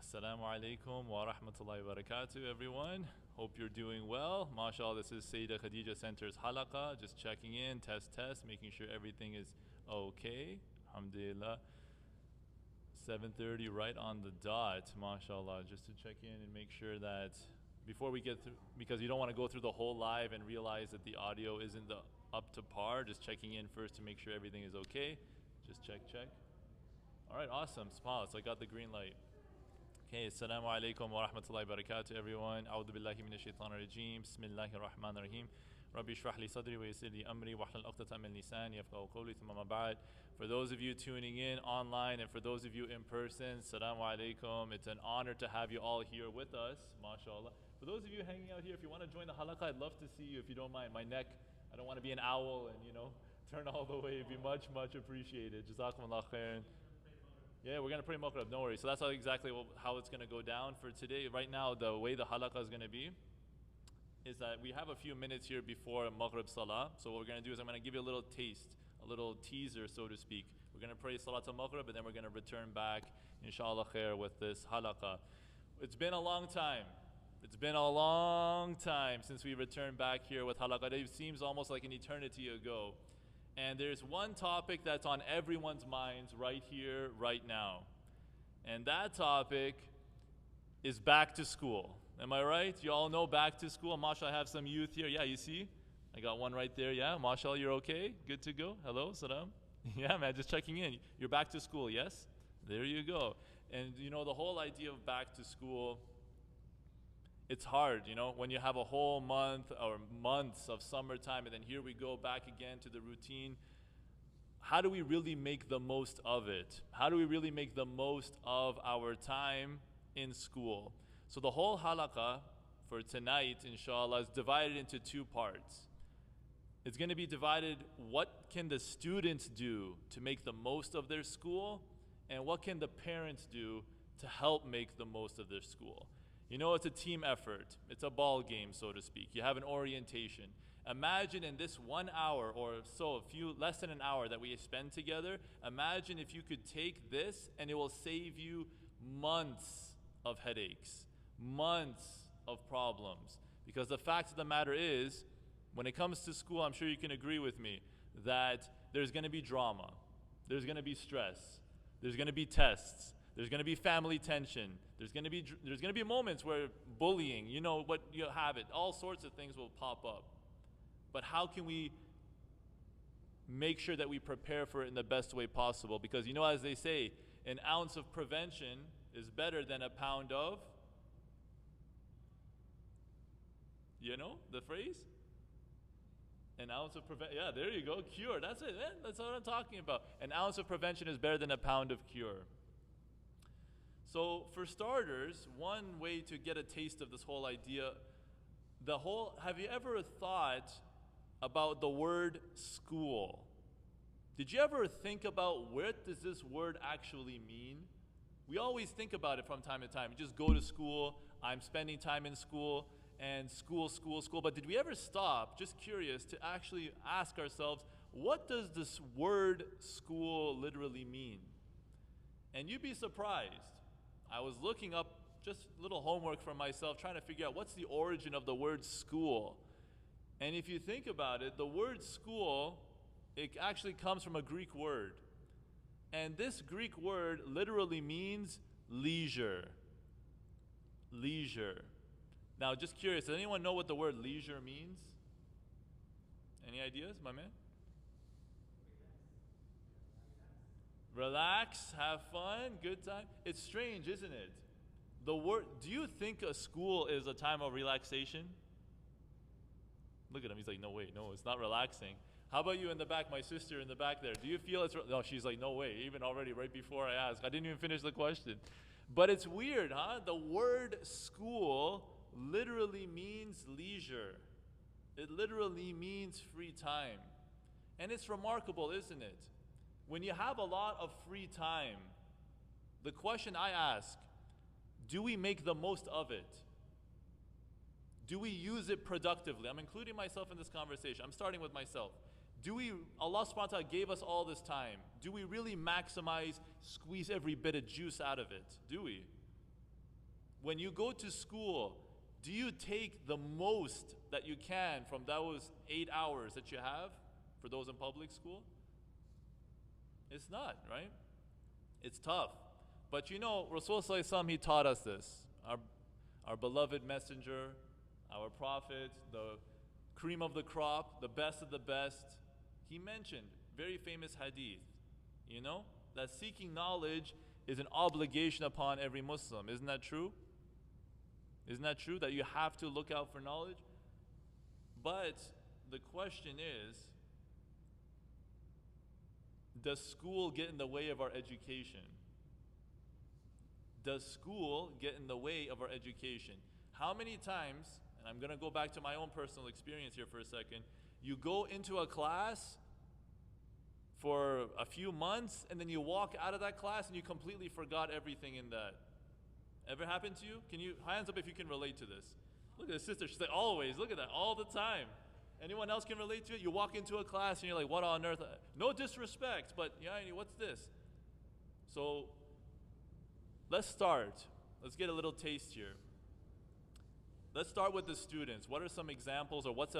Assalamu alaikum wa rahmatullahi wa barakatuh, everyone. Hope you're doing well. MashaAllah, this is Sayyidah Khadija Center's Halaqa. Just checking in, test, making sure everything is okay. Alhamdulillah. 7:30 right on the dot, MashaAllah. Just to check in and make sure that before we get through, because you don't want to go through the whole live and realize that the audio isn't up to par. Just checking in first to make sure everything is okay. Just check. All right, awesome. SubhanAllah, so I got the green light. Okay, Assalamu alaikum wa rahmatullahi wa barakatuh, everyone. A'udhu billahi minash shaitanir rajeem. Bismillahir rahmanir rahim. Rabbi shrah li sadri wa yassir li amri wahlul 'uqdatam min lisani yafqahu qawli, thumma ma ba'd. For those of you tuning in online and for those of you in person, Assalamu alaikum. It's an honor to have you all here with us, mashallah. For those of you hanging out here, if you want to join the halaqah, I'd love to see you if you don't mind. My neck, I don't want to be an owl and, turn all the way. It'd be much, much appreciated. Jazakumullah khairan. Yeah, we're going to pray Maghrib, no worries. So that's exactly how it's going to go down for today. Right now, the way the halaqah is going to be is that we have a few minutes here before Maghrib Salah. So what we're going to do is I'm going to give you a little taste, a little teaser, so to speak. We're going to pray Salat al-Maghrib, and then we're going to return back, inshallah khair, with this halaqah. It's been a long time. It's been a long time since we returned back here with halaqah. It seems almost like an eternity ago. And there's one topic that's on everyone's minds right here, right now. And that topic is back to school. Am I right? You all know back to school. MashaAllah, I have some youth here. Yeah, you see? I got one right there. Yeah, MashaAllah, you're okay? Good to go? Hello, salam. Yeah, man, just checking in. You're back to school, yes? There you go. And the whole idea of back to school, it's hard, when you have a whole month or months of summertime and then here we go back again to the routine. How do we really make the most of it? How do we really make the most of our time in school? So the whole halaqah for tonight, inshallah, is divided into two parts. It's going to be divided, what can the students do to make the most of their school, and what can the parents do to help make the most of their school? It's a team effort. It's a ball game, so to speak. You have an orientation. Imagine in this 1 hour or so, less than an hour that we spend together, imagine if you could take this and it will save you months of headaches, months of problems. Because the fact of the matter is, when it comes to school, I'm sure you can agree with me, that there's going to be drama. There's going to be stress. There's going to be tests. There's going to be family tension. There's going to be moments where bullying, what you have it, all sorts of things will pop up. But how can we make sure that we prepare for it in the best way possible? Because as they say, an ounce of prevention is better than a pound of, the phrase? An ounce of prevention, yeah, there you go, cure, that's it, that's what I'm talking about. An ounce of prevention is better than a pound of cure. So for starters, one way to get a taste of this whole idea, have you ever thought about the word school? Did you ever think about what does this word actually mean? We always think about it from time to time. You just go to school, I'm spending time in school, and school. But did we ever stop, just curious, to actually ask ourselves, what does this word school literally mean? And you'd be surprised. I was looking up just a little homework for myself, trying to figure out what's the origin of the word school. And if you think about it, the word school, it actually comes from a Greek word. And this Greek word literally means leisure. Leisure. Now, just curious, does anyone know what the word leisure means? Any ideas, my man? Relax, have fun, good time. It's strange, isn't it? Do you think a school is a time of relaxation? Look at him, he's like, no, wait, no, it's not relaxing. How about you in the back, my sister in the back there? Do you feel no, she's like, no way, even already right before I asked. I didn't even finish the question. But it's weird, huh? The word school literally means leisure. It literally means free time. And it's remarkable, isn't it? When you have a lot of free time, the question I ask, do we make the most of it? Do we use it productively? I'm including myself in this conversation. I'm starting with myself. Allah subhanahu wa ta'ala gave us all this time. Do we really maximize, squeeze every bit of juice out of it? Do we? When you go to school, do you take the most that you can from those 8 hours that you have for those in public school? It's not, right? It's tough. But you know, Rasul Sallallahu Alaihi Wasallam, he taught us this. Our beloved messenger, our prophet, the cream of the crop, the best of the best. He mentioned, very famous hadith, you know, that seeking knowledge is an obligation upon every Muslim. Isn't that true? Isn't that true that you have to look out for knowledge? But the question is, does school get in the way of our education? Does school get in the way of our education? How many times, and I'm going to go back to my own personal experience here for a second, you go into a class for a few months and then you walk out of that class and you completely forgot everything in that. Ever happened to you? Can you, hands up if you can relate to this. Look at the sister, she's like, always, look at that, all the time. Anyone else can relate to it? You walk into a class and you're like, what on earth? No disrespect, but yeah, what's this? So let's start. Let's get a little taste here. Let's start with the students. What are some examples, or what's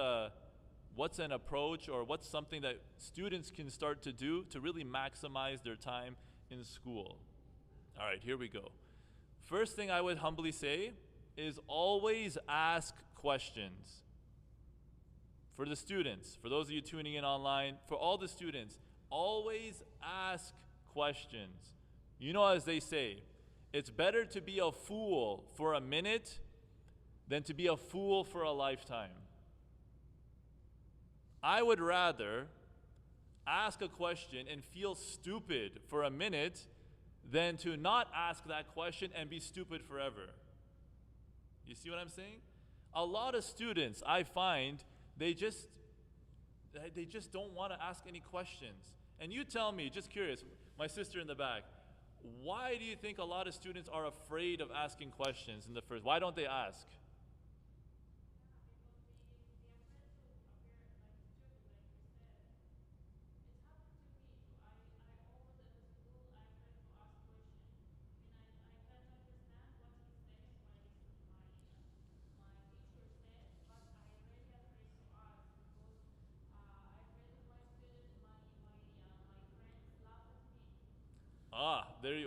an approach, or what's something that students can start to do to really maximize their time in school? All right, here we go. First thing I would humbly say is always ask questions. For the students, for those of you tuning in online, for all the students, always ask questions. You know, as they say, it's better to be a fool for a minute than to be a fool for a lifetime. I would rather ask a question and feel stupid for a minute than to not ask that question and be stupid forever. You see what I'm saying? A lot of students, I find, they just don't want to ask any questions. And you tell me, just curious, my sister in the back, why do you think a lot of students are afraid of asking questions in the first? Why don't they ask?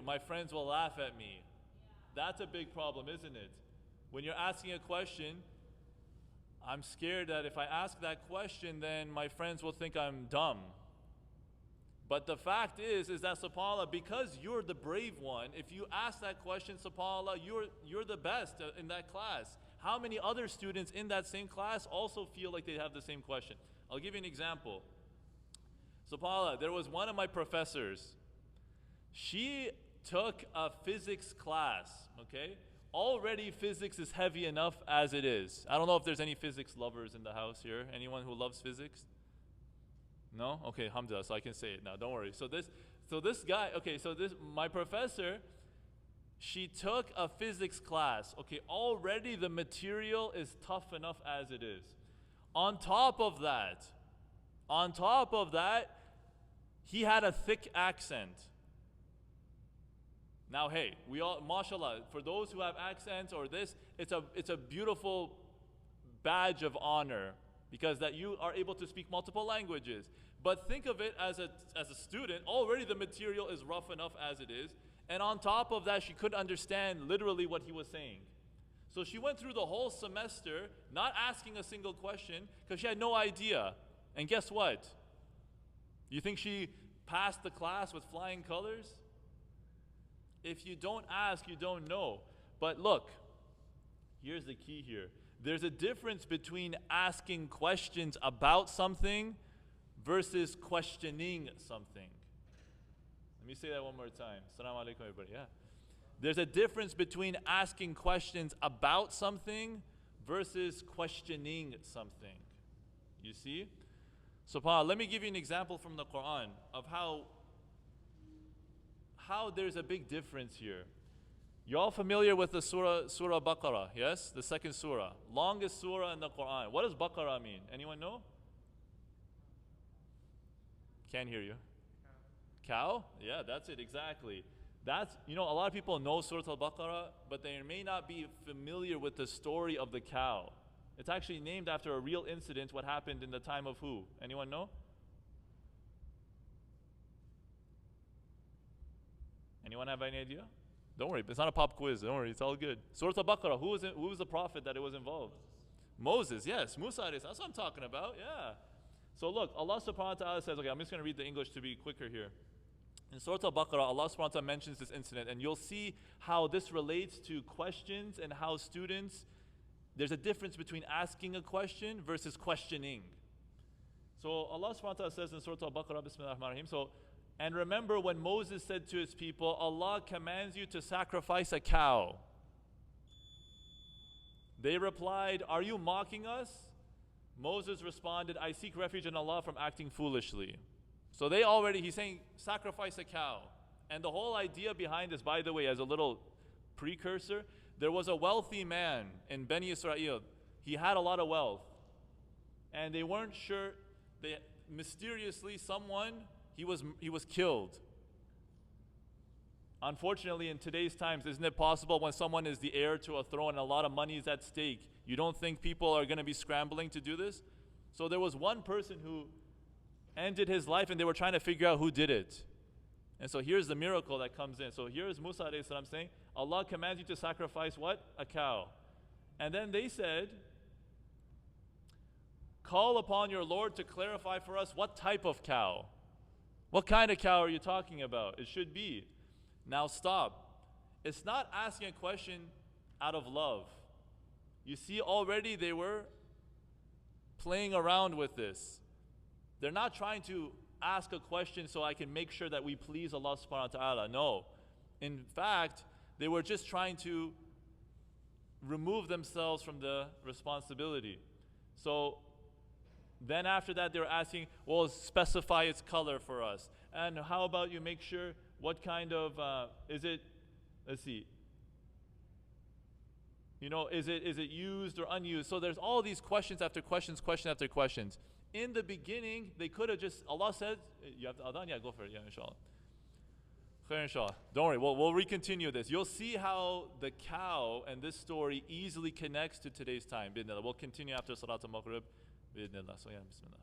My friends will laugh at me. That's a big problem, isn't it? When you're asking a question, I'm scared that if I ask that question, then my friends will think I'm dumb. But the fact is that subhanAllah, because you're the brave one, if you ask that question, subhanAllah, you're the best in that class. How many other students in that same class also feel like they have the same question? I'll give you an example. SubhanAllah, there was one of my professors. She took a physics class, okay? Already physics is heavy enough as it is. I don't know if there's any physics lovers in the house here. Anyone who loves physics? No? Okay, alhamdulillah, so I can say it now, don't worry. So this guy, okay, my professor, she took a physics class. Okay, already the material is tough enough as it is. On top of that, he had a thick accent. Now, hey, we all, mashallah, for those who have accents or this, it's a beautiful badge of honor because that you are able to speak multiple languages. But think of it as a student, already the material is rough enough as it is, and on top of that, she couldn't understand literally what he was saying. So she went through the whole semester not asking a single question because she had no idea. And guess what? You think she passed the class with flying colors? If you don't ask, you don't know. But look, here's the key here. There's a difference between asking questions about something versus questioning something. Let me say that one more time. Assalamu alaikum, everybody. Yeah. There's a difference between asking questions about something versus questioning something. You see? SubhanAllah, let me give you an example from the Quran of how there's a big difference here. You're all familiar with the Surah Baqarah, yes? The second surah. Longest surah in the Quran. What does Baqarah mean? Anyone know? Can't hear you. Cow? Yeah, that's it, exactly. That's, a lot of people know Surah Al-Baqarah, but they may not be familiar with the story of the cow. It's actually named after a real incident, what happened in the time of who? Anyone know? Anyone have any idea? Don't worry, it's not a pop quiz. Don't worry, it's all good. Surah Al-Baqarah, who was the prophet that it was involved? Moses, yes. Musa, that's what I'm talking about, yeah. So look, Allah subhanahu wa ta'ala says, okay, I'm just going to read the English to be quicker here. In Surah Al-Baqarah, Allah subhanahu wa ta'ala mentions this incident, and you'll see how this relates to questions and how students, there's a difference between asking a question versus questioning. So Allah subhanahu wa ta'ala says in Surah Al-Baqarah, Bismillah ar-Rahman ar-Rahim, so, and remember when Moses said to his people, Allah commands you to sacrifice a cow. They replied, are you mocking us? Moses responded, I seek refuge in Allah from acting foolishly. So he's saying, sacrifice a cow. And the whole idea behind this, by the way, as a little precursor, there was a wealthy man in Bani Israel. He had a lot of wealth. And they weren't sure, mysteriously he was killed. Unfortunately, in today's times, isn't it possible when someone is the heir to a throne and a lot of money is at stake, you don't think people are going to be scrambling to do this? So there was one person who ended his life and they were trying to figure out who did it. And so here's the miracle that comes in. So here's Musa alayhi salam saying, Allah commands you to sacrifice what? A cow. And then they said, call upon your Lord to clarify for us what type of cow. What kind of cow are you talking about? It should be. Now stop. It's not asking a question out of love. You see, already they were playing around with this. They're not trying to ask a question so I can make sure that we please Allah subhanahu wa ta'ala. No. In fact, they were just trying to remove themselves from the responsibility. So then after that, they were asking, well, specify its color for us. And how about you make sure what kind of, is it, let's see, is it used or unused? So there's all these questions after questions, question after questions. In the beginning, they could have just, Allah said, you have to adhan? Yeah, go for it, yeah, inshallah. Khair, inshallah. Don't worry, we'll recontinue this. You'll see how the cow and this story easily connects to today's time. Bidnillah. We'll continue after Salat al-Maghrib. Bidnillah. So yeah, bismillah.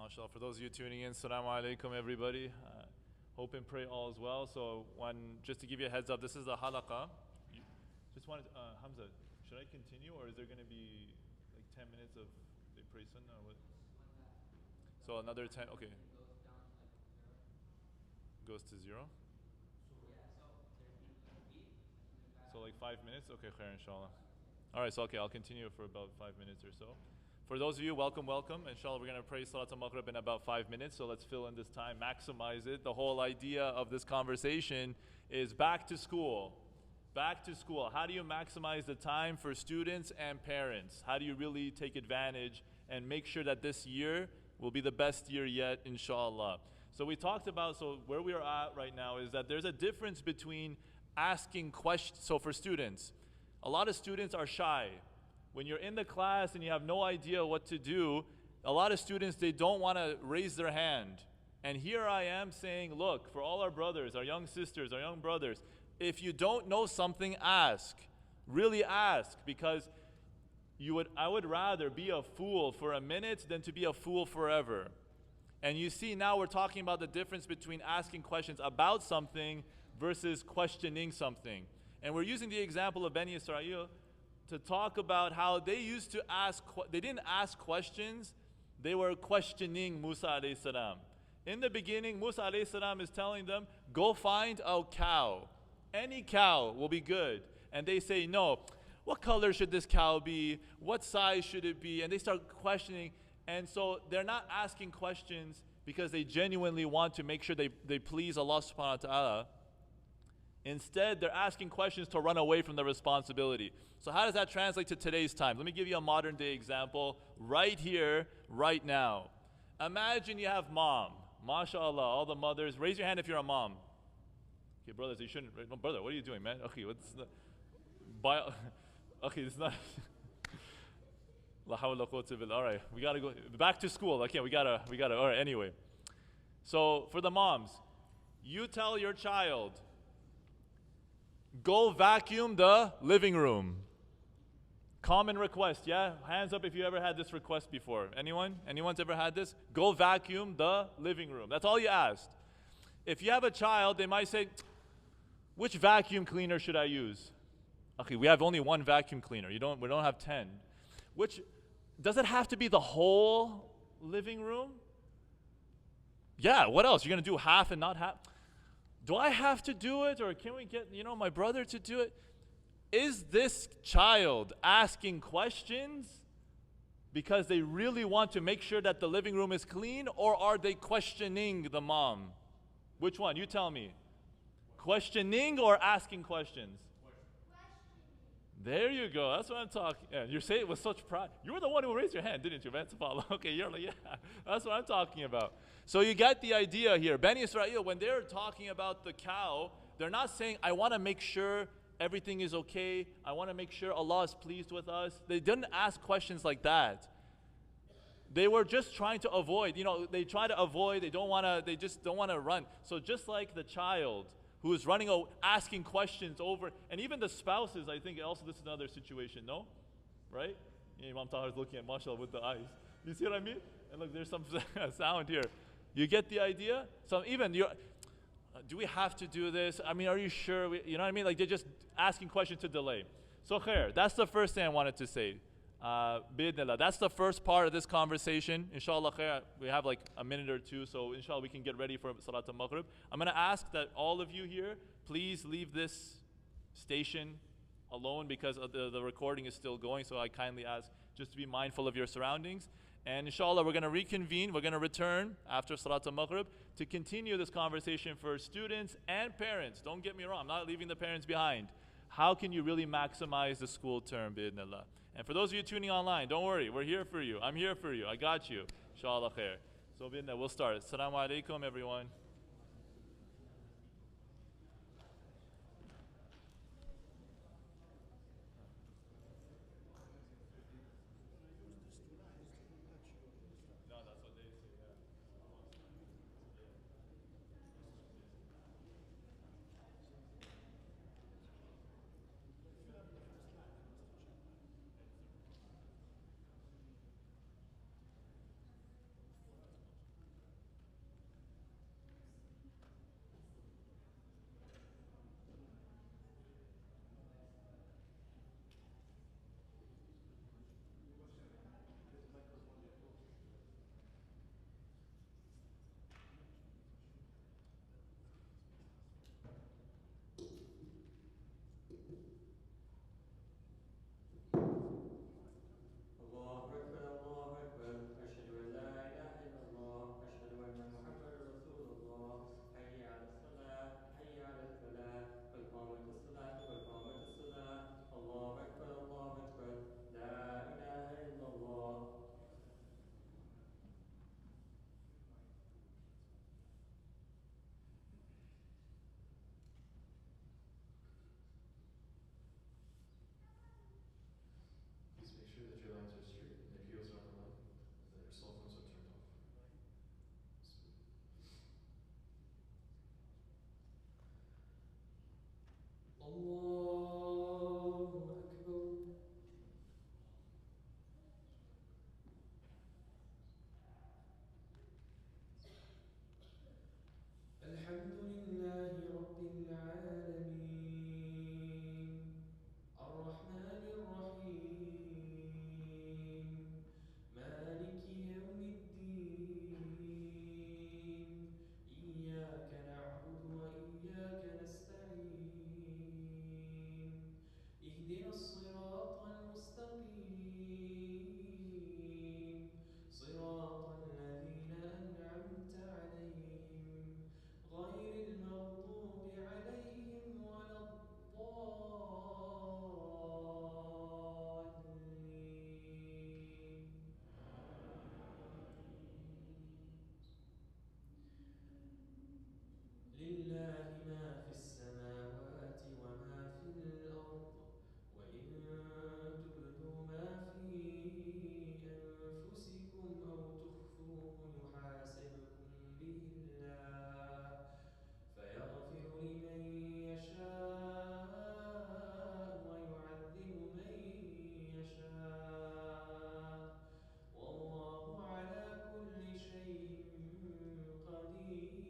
MashaAllah. For those of you tuning in, Assalamu alaikum, everybody. Hope and pray all is well. So, just to give you a heads up, this is the Halaqa. Just wanted, Hamza, should I continue or is there going to be like 10 minutes of they pray Sunnah or what? So, another 10, okay. Goes to zero? So, like 5 minutes? Okay, khair, inshallah. All right, so okay, I'll continue for about 5 minutes or so. For those of you, welcome, welcome. Inshallah, we're going to pray Salat al-Maghrib in about 5 minutes, so let's fill in this time, maximize it. The whole idea of this conversation is back to school. Back to school. How do you maximize the time for students and parents? How do you really take advantage and make sure that this year will be the best year yet, inshallah? So we talked about, so where we are at right now is that there's a difference between asking questions. So for students, a lot of students are shy. When you're in the class and you have no idea what to do, a lot of students, they don't want to raise their hand. And here I am saying, look, for all our brothers, our young sisters, our young brothers, if you don't know something, ask. Really ask, because I would rather be a fool for a minute than to be a fool forever. And you see, now we're talking about the difference between asking questions about something versus questioning something. And we're using the example of Bani Israel to talk about how they used to they didn't ask questions, they were questioning Musa alayhi salam. In the beginning, Musa alayhi salam is telling them, go find a cow. Any cow will be good. And they say, no, what color should this cow be? What size should it be? And they start questioning. And so they're not asking questions because they genuinely want to make sure they please Allah subhanahu wa ta'ala. Instead, they're asking questions to run away from the responsibility. So how does that translate to today's time? Let me give you a modern day example right here, right now. Imagine you have mom. MashaAllah, all the mothers. Raise your hand if you're a mom. Okay, brothers, you shouldn't. No, brother, what are you doing, man? Okay, what's the... Okay, it's not... La hawla quwwata billah. All right, we got to go back to school. Okay, we got to. All right, anyway. So for the moms, you tell your child, go vacuum the living room. Common request, yeah? Hands up if you ever had this request before. Anyone? Anyone's ever had this? Go vacuum the living room. That's all you asked. If you have a child, they might say, which vacuum cleaner should I use? Okay, we have only one vacuum cleaner. We don't have 10. Does it have to be the whole living room? Yeah, what else? You're going to do half and not half? Do I have to do it, or can we get, my brother to do it? Is this child asking questions because they really want to make sure that the living room is clean, or are they questioning the mom? Which one? You tell me. Questioning or asking questions? There you go. That's what I'm talking. Yeah, you say it with such pride. You were the one who raised your hand, didn't you, man? Okay, you're like, yeah. That's what I'm talking about. So you get the idea here. Bani Israel, when they're talking about the cow, they're not saying, I want to make sure everything is okay. I want to make sure Allah is pleased with us. They didn't ask questions like that. They were just trying to avoid. They try to avoid. They just don't want to run. So just like the child who is running, asking questions over, and even the spouses, I think also this is another situation, no? Right? Imam Tahir is looking at mashallah with the eyes. You see what I mean? And look, there's some sound here. You get the idea? So even, do we have to do this? I mean, are you sure? You know what I mean? Like they're just asking questions to delay. So khair, that's the first thing I wanted to say. Bidnillah. That's the first part of this conversation. Inshallah khair, we have like a minute or two, so inshallah we can get ready for Salat al-Maghrib. I'm going to ask that all of you here, please leave this station alone because the recording is still going, so I kindly ask just to be mindful of your surroundings. And inshallah we're going to reconvene, we're going to return after Salat al-Maghrib to continue this conversation for students and parents. Don't get me wrong, I'm not leaving the parents behind. How can you really maximize the school term, bi'idhnillah? And for those of you tuning online, don't worry, we're here for you. I'm here for you. I got you. Inshallah khair. So bi'idhnillah, we'll start. Assalamu alaikum, everyone. الحمد لله رب العالمين الرحمن الرحيم مالك يوم الدين إياك نعبد وإياك نستعين اهدنا الصراط المستقيم صراط الذين أنعمت عليهم غير المغضوب عليهم ولا الضالين. لله ما في السماوات وما في الأرض وإن تبدوا ما في أنفسكم أو تخفوه يحاسبكم به الله فيغفر لمن يشاء ويعذب من يشاء والله على كل شيء قدير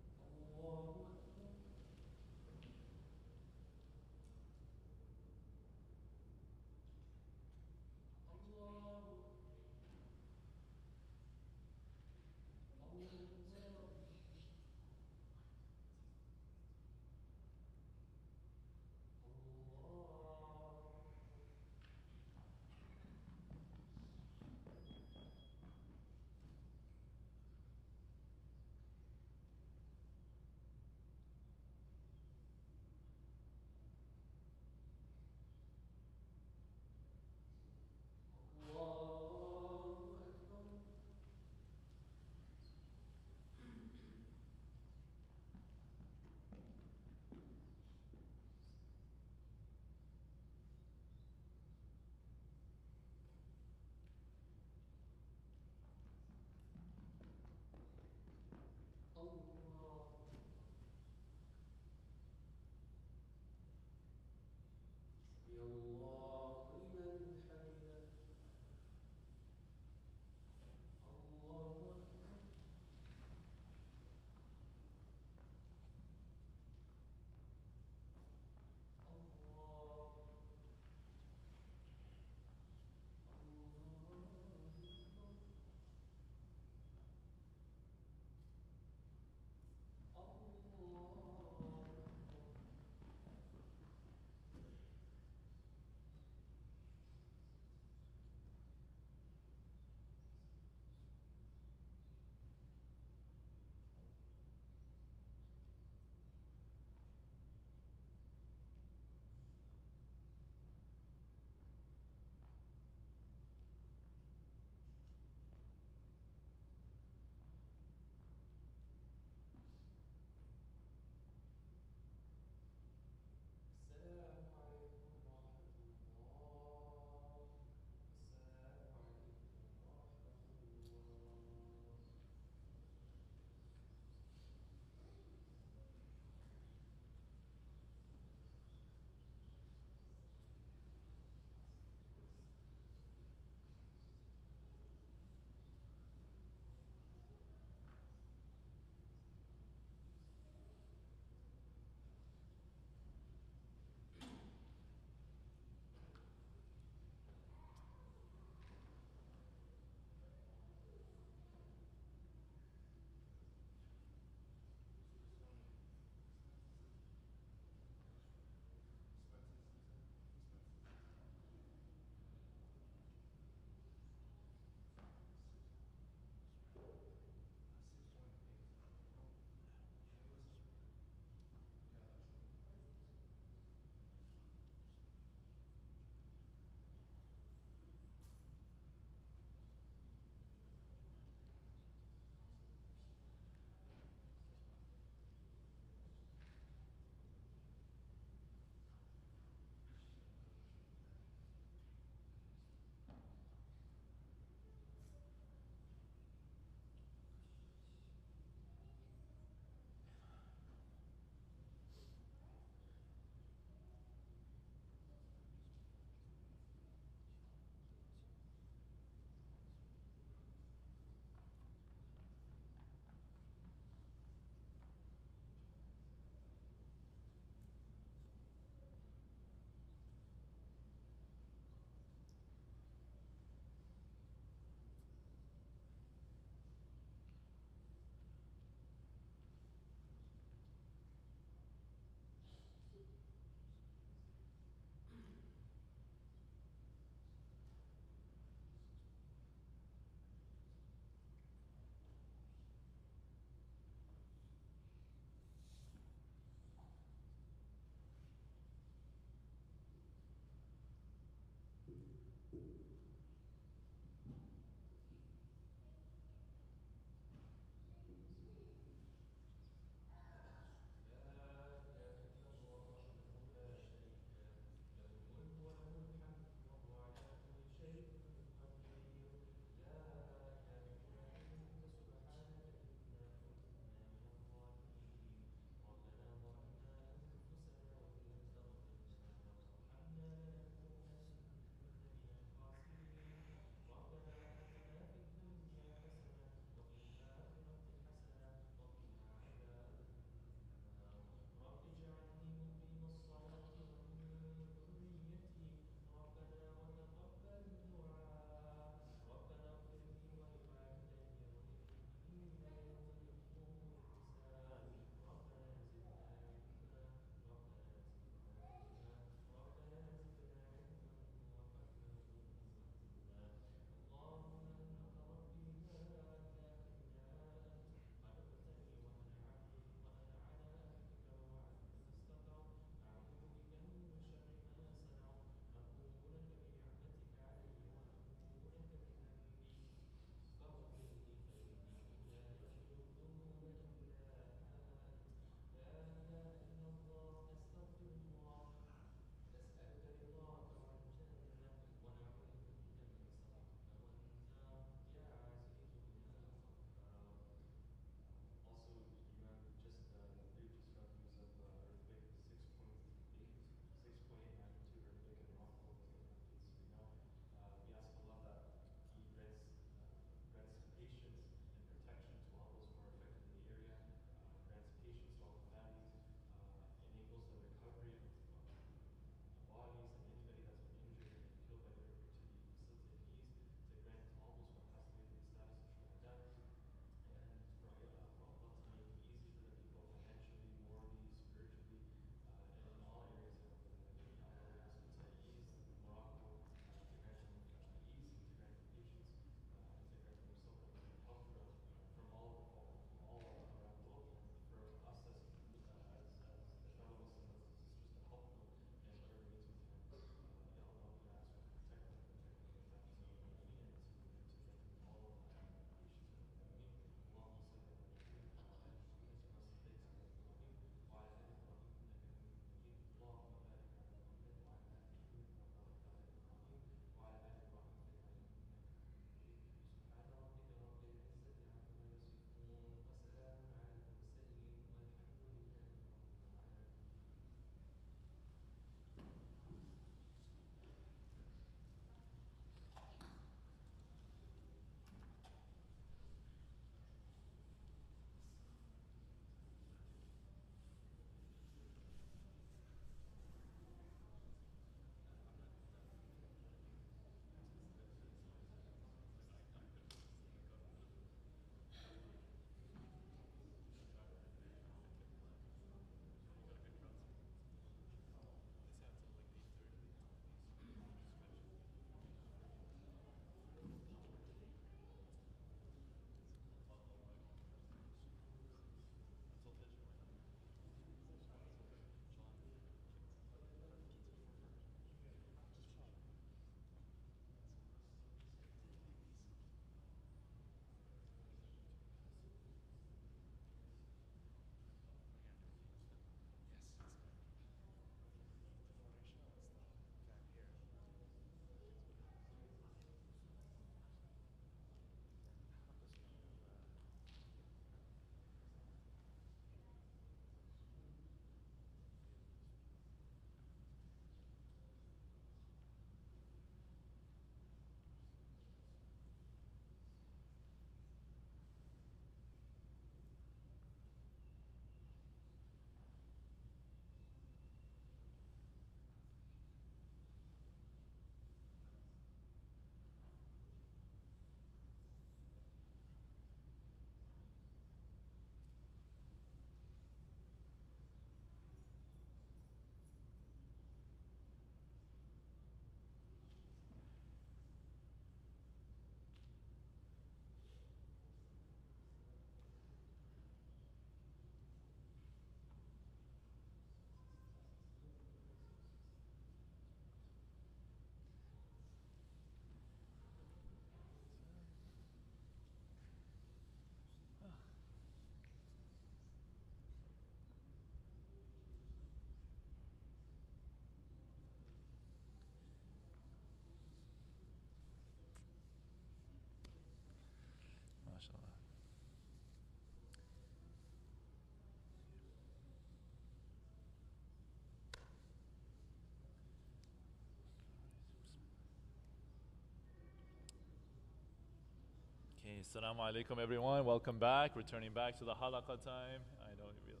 Assalamu alaikum everyone. Welcome back. Returning back to the Halaqa time. I know you will.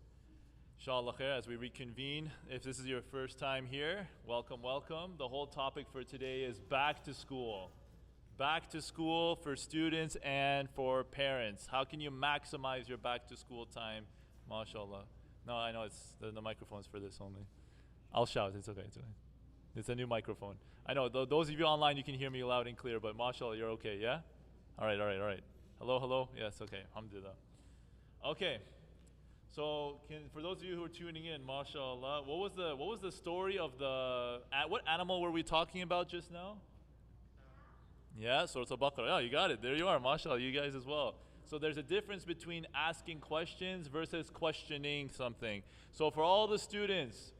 Inshallah khair, as we reconvene. If this is your first time here, welcome, welcome. The whole topic for today is back to school. Back to school for students and for parents. How can you maximize your back to school time? MashaAllah. No, I know it's the microphone's for this only. I'll shout. It's okay. It's okay. It's a new microphone. I know those of you online, you can hear me loud and clear, but MashaAllah, you're okay, yeah? All right. Hello, hello. Yes, okay. Alhamdulillah. Okay. So, for those of you who are tuning in, MashaAllah, what was the story of what animal were we talking about just now? Yeah, Surah Al-Baqarah. Yeah, you got it. There you are, MashaAllah. You guys as well. So there's a difference between asking questions versus questioning something. So for all the students,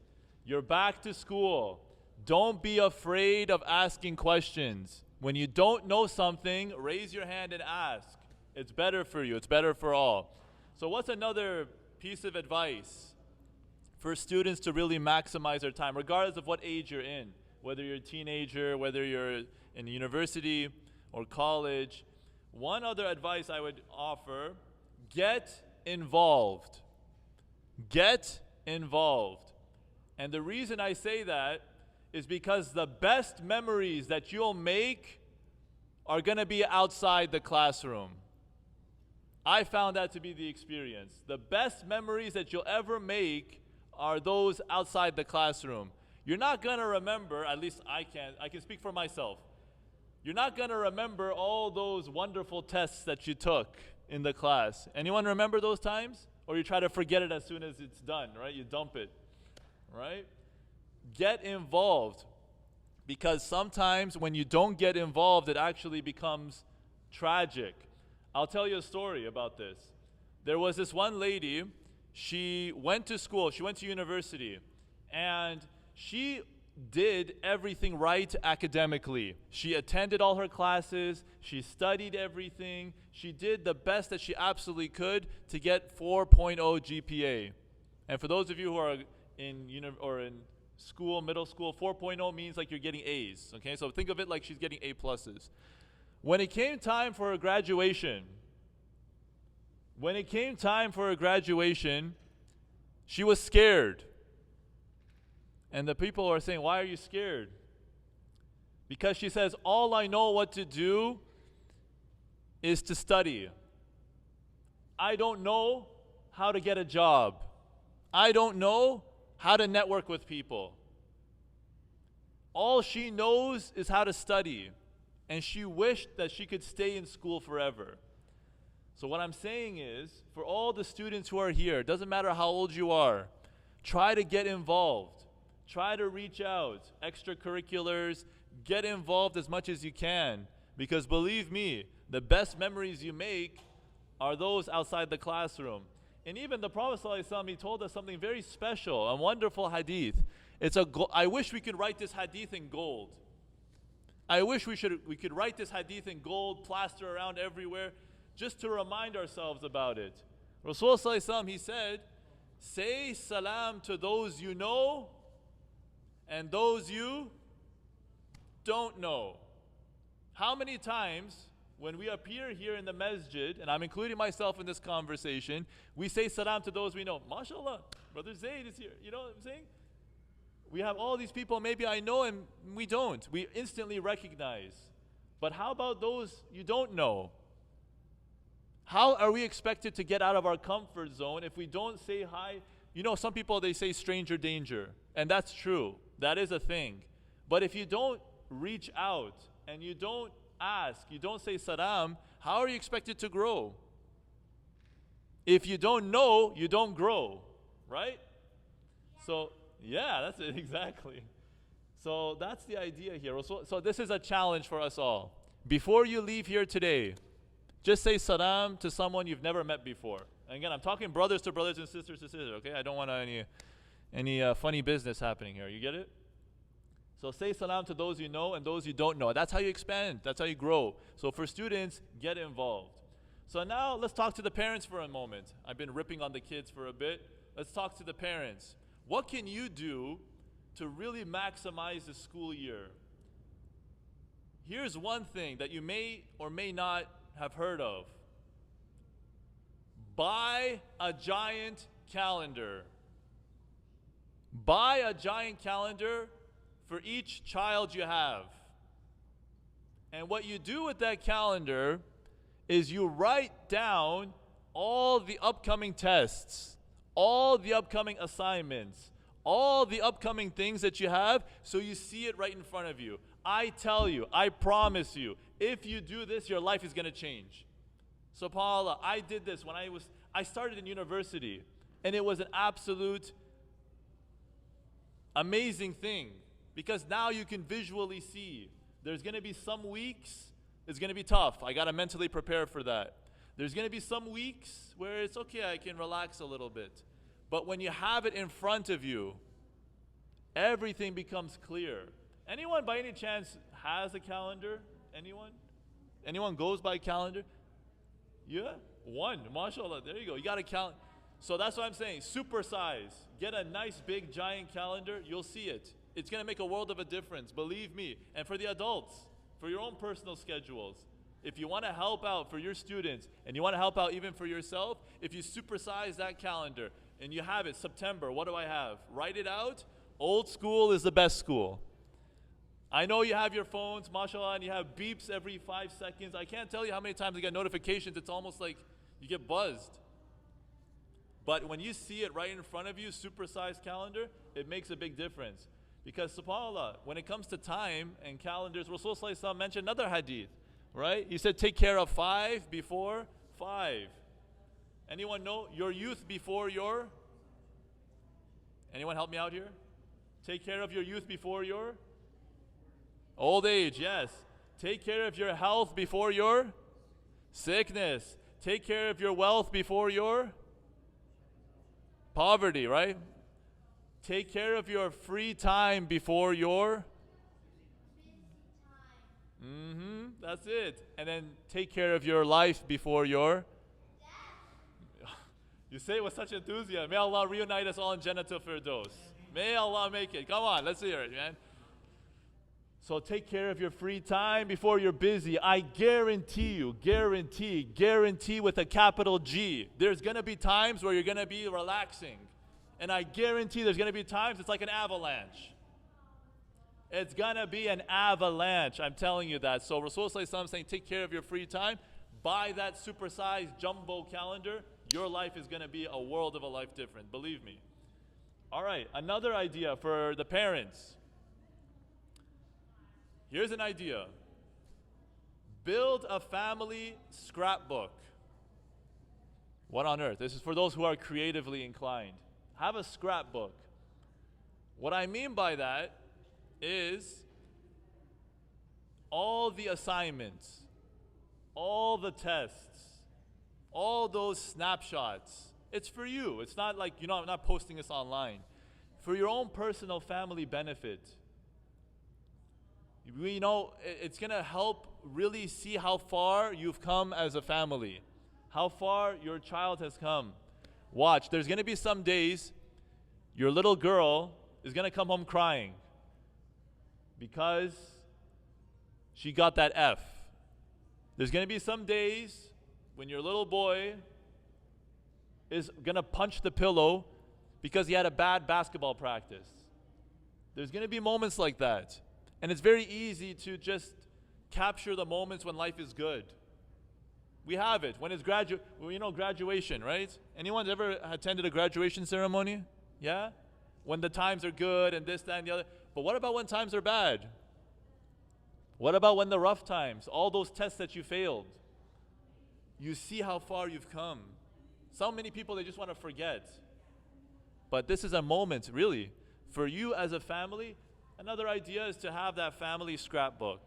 you're back to school. Don't be afraid of asking questions. When you don't know something, raise your hand and ask. It's better for you. It's better for all. So what's another piece of advice for students to really maximize their time, regardless of what age you're in? Whether you're a teenager, whether you're in university or college. One other advice I would offer, get involved. Get involved. And the reason I say that is because the best memories that you'll make are going to be outside the classroom. I found that to be the experience. The best memories that you'll ever make are those outside the classroom. You're not going to remember, at least I can speak for myself. You're not going to remember all those wonderful tests that you took in the class. Anyone remember those times? Or you try to forget it as soon as it's done, right? You dump it, right? Get involved. Because sometimes when you don't get involved, it actually becomes tragic. I'll tell you a story about this. There was this one lady, she went to school, she went to university, and she did everything right academically. She attended all her classes, she studied everything, she did the best that she absolutely could to get 4.0 GPA. And for those of you who are in school, middle school, 4.0 means like you're getting A's, okay? So think of it like she's getting A pluses. When it came time for her graduation, she was scared. And the people are saying, why are you scared? Because she says, all I know what to do is to study. I don't know how to get a job. I don't know how to network with people. All she knows is how to study. And she wished that she could stay in school forever. So what I'm saying is, for all the students who are here, it doesn't matter how old you are, try to get involved. Try to reach out, extracurriculars, get involved as much as you can. Because believe me, the best memories you make are those outside the classroom. And even the Prophet ﷺ, he told us something very special, a wonderful hadith. I wish we could write this hadith in gold. I wish we could write this hadith in gold, plaster around everywhere, just to remind ourselves about it. Rasulullah ﷺ, he said, say salam to those you know and those you don't know. How many times when we appear here in the masjid, and I'm including myself in this conversation, we say salam to those we know. MashaAllah, Brother Zayd is here. You know what I'm saying? We have all these people, maybe I know and we don't. We instantly recognize. But how about those you don't know? How are we expected to get out of our comfort zone if we don't say hi? You know, some people, they say stranger danger. And that's true. That is a thing. But if you don't reach out and you don't ask, you don't say salam, how are you expected to grow? If you don't know, you don't grow, right? So, yeah, that's it, exactly. So that's the idea here. So this is a challenge for us all. Before you leave here today, just say salam to someone you've never met before. And again, I'm talking brothers to brothers and sisters to sisters, okay? I don't want any funny business happening here. You get it? So say salam to those you know and those you don't know. That's how you expand. That's how you grow. So for students, get involved. So now let's talk to the parents for a moment. I've been ripping on the kids for a bit. Let's talk to the parents. What can you do to really maximize the school year? Here's one thing that you may or may not have heard of. Buy a giant calendar. Buy a giant calendar for each child you have. And what you do with that calendar is you write down all the upcoming tests, all the upcoming assignments, all the upcoming things that you have, so you see it right in front of you. I tell you, I promise you, if you do this, your life is going to change. SubhanAllah, I did this when I started in university, and it was an absolute amazing thing, because now you can visually see. There's going to be some weeks it's going to be tough. I got to mentally prepare for that. There's going to be some weeks where it's okay, I can relax a little bit. But when you have it in front of you, everything becomes clear. Anyone by any chance has a calendar? Anyone? Anyone goes by calendar? Yeah? One. MashaAllah. There you go. You got a calendar. So that's what I'm saying. Supersize. Get a nice big giant calendar. You'll see it. It's going to make a world of a difference. Believe me. And for the adults, for your own personal schedules, if you want to help out for your students and you want to help out even for yourself, if you supersize that calendar and you have it, September, what do I have? Write it out. Old school is the best school. I know you have your phones, mashallah, and you have beeps every 5 seconds. I can't tell you how many times I get notifications. It's almost like you get buzzed. But when you see it right in front of you, supersized calendar, it makes a big difference. Because subhanAllah, when it comes to time and calendars, Rasul Sallallahu Alaihi Wasallam mentioned another hadith, right? He said, take care of 5 before 5. Anyone know your youth before your? Anyone help me out here? Take care of your youth before your? Old age, yes. Take care of your health before your sickness. Take care of your wealth before your poverty, right? Take care of your free time before your that's it. And then take care of your life before your You say it with such enthusiasm. May Allah reunite us all in Jannatul Firdaus. May Allah make it. Come on, let's hear it, man. So take care of your free time before you're busy. I guarantee you, guarantee with a capital G, there's going to be times where you're going to be relaxing. And I guarantee there's going to be times it's like an avalanche. It's going to be an avalanche. I'm telling you that. So Rasul Sallallahu Alaihi Wasallam saying, take care of your free time. Buy that supersized jumbo calendar. Your life is going to be a world of a life different. Believe me. All right, another idea for the parents. Here's an idea. Build a family scrapbook. What on earth? This is for those who are creatively inclined. Have a scrapbook. What I mean by that is all the assignments, all the tests, all those snapshots. It's for you. It's not like, I'm not posting this online. For your own personal family benefit. It's going to help really see how far you've come as a family, how far your child has come. Watch, there's going to be some days your little girl is going to come home crying because she got that F. There's going to be some days when your little boy is going to punch the pillow because he had a bad basketball practice. There's going to be moments like that. And it's very easy to just capture the moments when life is good. We have it. When it's graduation, right? Anyone ever attended a graduation ceremony? Yeah? When the times are good and this, that, and the other. But what about when times are bad? What about when the rough times, all those tests that you failed? You see how far you've come. So many people, they just want to forget. But this is a moment, really, for you as a family. Another idea is to have that family scrapbook.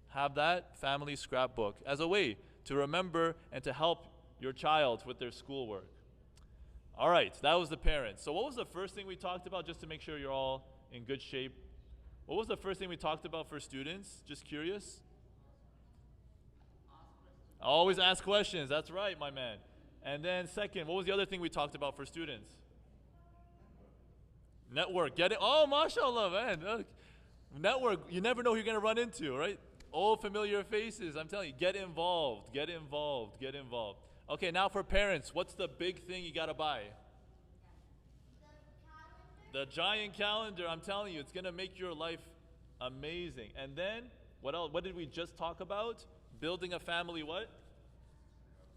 Have that family scrapbook as a way to remember and to help your child with their schoolwork. All right, that was the parents. So what was the first thing we talked about, just to make sure you're all in good shape? What was the first thing we talked about for students? Just curious? Always ask questions. That's right, my man. And then second, what was the other thing we talked about for students? Network. Get it? Oh, mashallah, man. Look. Network. You never know who you're going to run into, right? Old familiar faces. I'm telling you, get involved, get involved, get involved. Okay, now for parents, what's the big thing you gotta buy? The giant calendar. I'm telling you, it's gonna make your life amazing. And then, what else? What did we just talk about? Building a family, what?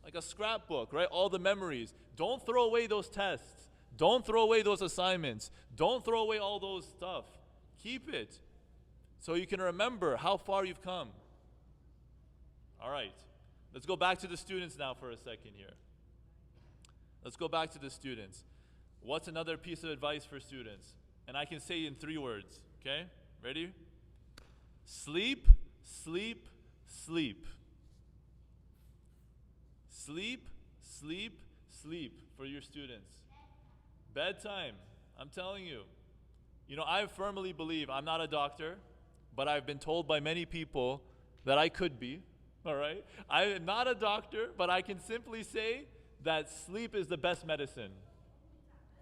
Like a scrapbook, right? All the memories. Don't throw away those tests. Don't throw away those assignments. Don't throw away all those stuff. Keep it so you can remember how far you've come. All right. Let's go back to the students now for a second here. Let's go back to the students. What's another piece of advice for students? And I can say in 3 words, okay? Ready? Sleep, sleep, sleep. Sleep, sleep, sleep for your students. Bedtime. I'm telling you. You know, I firmly believe, I'm not a doctor, but I've been told by many people that I could be. All right? I am not a doctor, but I can simply say that sleep is the best medicine.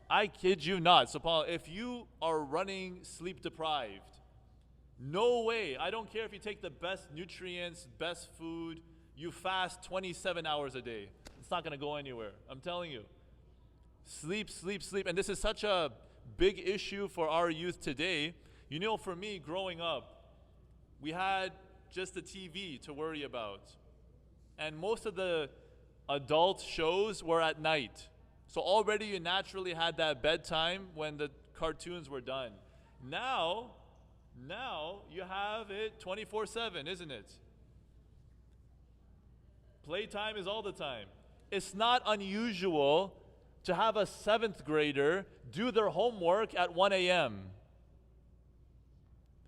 I kid you not. So Paul, if you are running sleep deprived, no way. I don't care if you take the best nutrients, best food, you fast 27 hours a day. It's not going to go anywhere. I'm telling you. Sleep, sleep, sleep. And this is such a big issue for our youth today. You know, for me, growing up, we had just the TV to worry about. And most of the adult shows were at night. So already you naturally had that bedtime when the cartoons were done. Now you have it 24/7, isn't it? Playtime is all the time. It's not unusual to have a 7th grader do their homework at 1 a.m.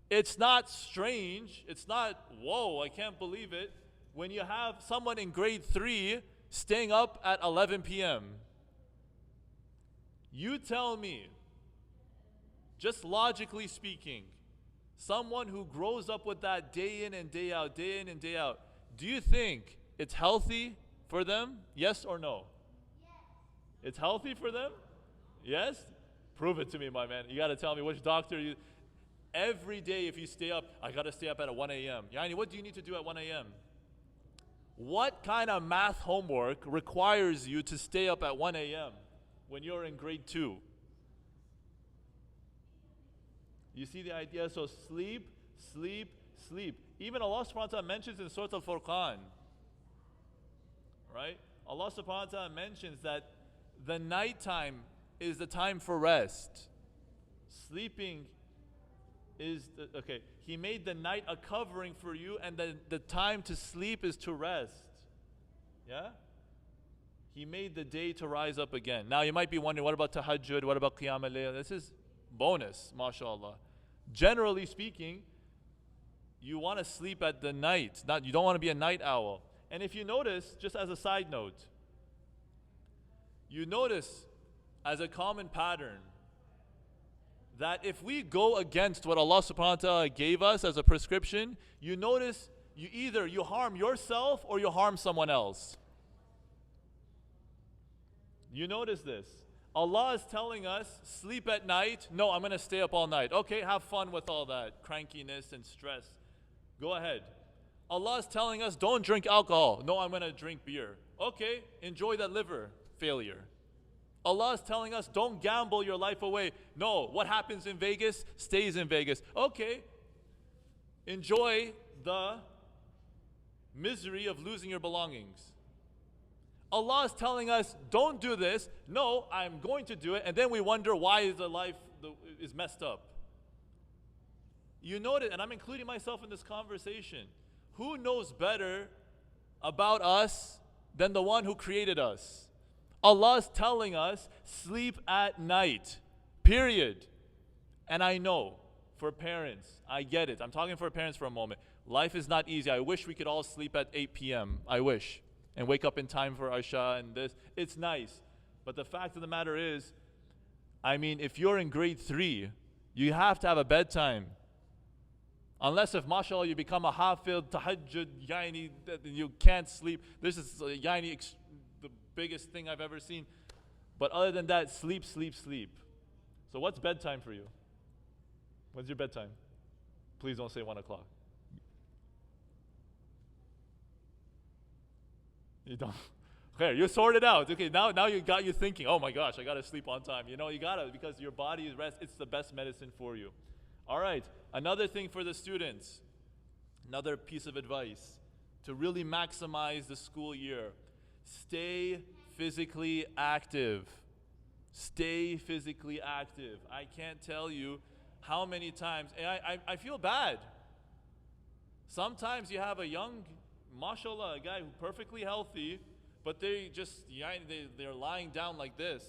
It's not strange. It's not, whoa, I can't believe it, when you have someone in grade 3 staying up at 11 p.m. You tell me, just logically speaking, someone who grows up with that day in and day out, day in and day out, do you think it's healthy for them? Yes or no? Yes. It's healthy for them? Yes? Prove it to me, my man. You got to tell me which doctor you... Every day if you stay up, I got to stay up at 1 a.m. Yani, what do you need to do at 1 a.m.? What kind of math homework requires you to stay up at 1 a.m. when you're in grade 2? You see the idea? So sleep, sleep, sleep. Even Allah subhanahu wa ta'ala mentions in Surah Al-Furqan, right? Allah subhanahu wa ta'ala mentions that the nighttime is the time for rest. Sleeping is, okay, He made the night a covering for you, and the time to sleep is to rest. Yeah? He made the day to rise up again. Now you might be wondering, what about tahajjud? What about qiyam al-layl? This is bonus, mashallah. Generally speaking, you want to sleep at the night. You don't want to be a night owl. And if you notice, just as a side note, you notice as a common pattern that if we go against what Allah subhanahu wa ta'ala gave us as a prescription, you notice you harm yourself or you harm someone else. You notice this. Allah is telling us, sleep at night. No, I'm going to stay up all night. Okay, have fun with all that crankiness and stress. Go ahead. Allah is telling us, don't drink alcohol. No, I'm going to drink beer. Okay, enjoy that liver failure. Allah is telling us, don't gamble your life away. No, what happens in Vegas stays in Vegas. Okay, enjoy the misery of losing your belongings. Allah is telling us, don't do this. No, I'm going to do it. And then we wonder why the life is messed up. You notice, and I'm including myself in this conversation, who knows better about us than the one who created us? Allah is telling us, sleep at night, period. And I know, for parents, I get it. I'm talking for parents for a moment. Life is not easy. I wish we could all sleep at 8 p.m. I wish. And wake up in time for Isha and this. It's nice. But the fact of the matter is, I mean, if you're in grade 3, you have to have a bedtime. Unless if, mashallah, you become a hafid, tahajjud, yani, you can't sleep. This is yani, the biggest thing I've ever seen. But other than that, sleep, sleep, sleep. So what's bedtime for you? When's your bedtime? Please don't say 1 o'clock. You don't. Okay, you sort it out. Okay, now you got you thinking, oh my gosh, I gotta sleep on time. You gotta, because your body is rest. It's the best medicine for you. All right, another thing for the students, another piece of advice to really maximize the school year: stay physically active. Stay physically active. I can't tell you how many times, and I feel bad. Sometimes you have a young, mashallah, a guy who's perfectly healthy, but they're lying down like this.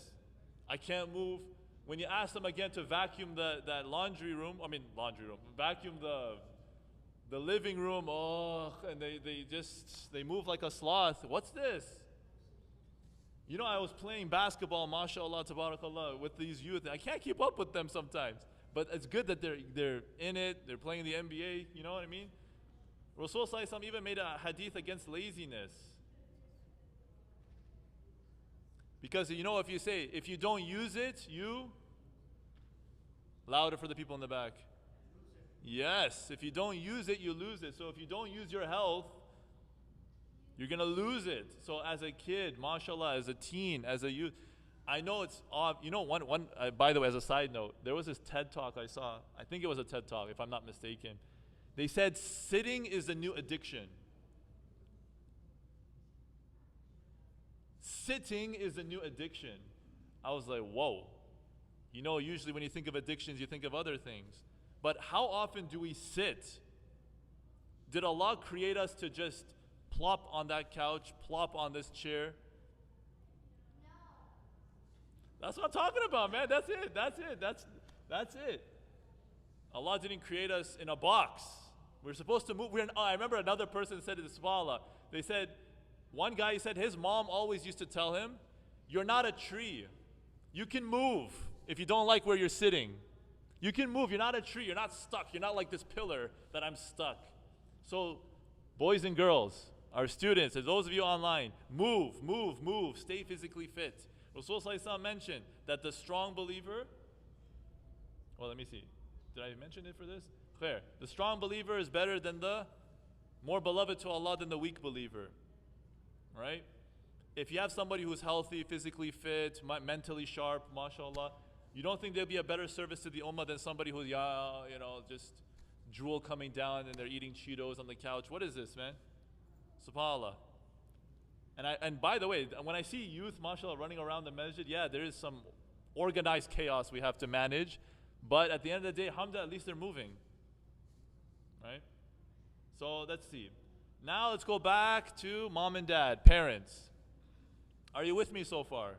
I can't move. When you ask them again to vacuum that vacuum the living room, and they move like a sloth. What's this? I was playing basketball, mashallah, tabarakallah, with these youth. I can't keep up with them sometimes. But it's good that they're in it, they're playing the NBA, you know what I mean? Rasul Sallallahu Alaihi Wasallam even made a hadith against laziness. Because if you say, if you don't use it, louder for the people in the back. Yes, if you don't use it, you lose it. So if you don't use your health, you're going to lose it. So as a kid, mashallah, as a teen, as a youth, I know it's odd. By the way, as a side note, there was this TED Talk I saw. I think it was a TED Talk, if I'm not mistaken. They said sitting is the new addiction. Sitting is the new addiction. I was like, whoa. Usually when you think of addictions, you think of other things. But how often do we sit? Did Allah create us to just plop on that couch, plop on this chair? No. That's what I'm talking about, man. That's it. Allah didn't create us in a box. We're supposed to move. I remember another person said it, subhanAllah. They said, one guy said his mom always used to tell him, you're not a tree. You can move if you don't like where you're sitting. You can move. You're not a tree. You're not stuck. You're not like this pillar that I'm stuck. So, boys and girls, our students, and those of you online, move. Stay physically fit. Rasul Sallallahu Alaihi Wasallam mentioned that the strong believer, well, let me see. Did I mention it for this? Clear. The strong believer is better than more beloved to Allah than the weak believer. Right? If you have somebody who's healthy, physically fit, mentally sharp, mashallah, you don't think there'll be a better service to the ummah than somebody who's, just drool coming down and they're eating Cheetos on the couch? What is this, man? SubhanAllah. And by the way, when I see youth, mashallah, running around the masjid, yeah, there is some organized chaos we have to manage. But at the end of the day, alhamdulillah, at least they're moving. Right? So let's see. Now let's go back to mom and dad, parents. Are you with me so far?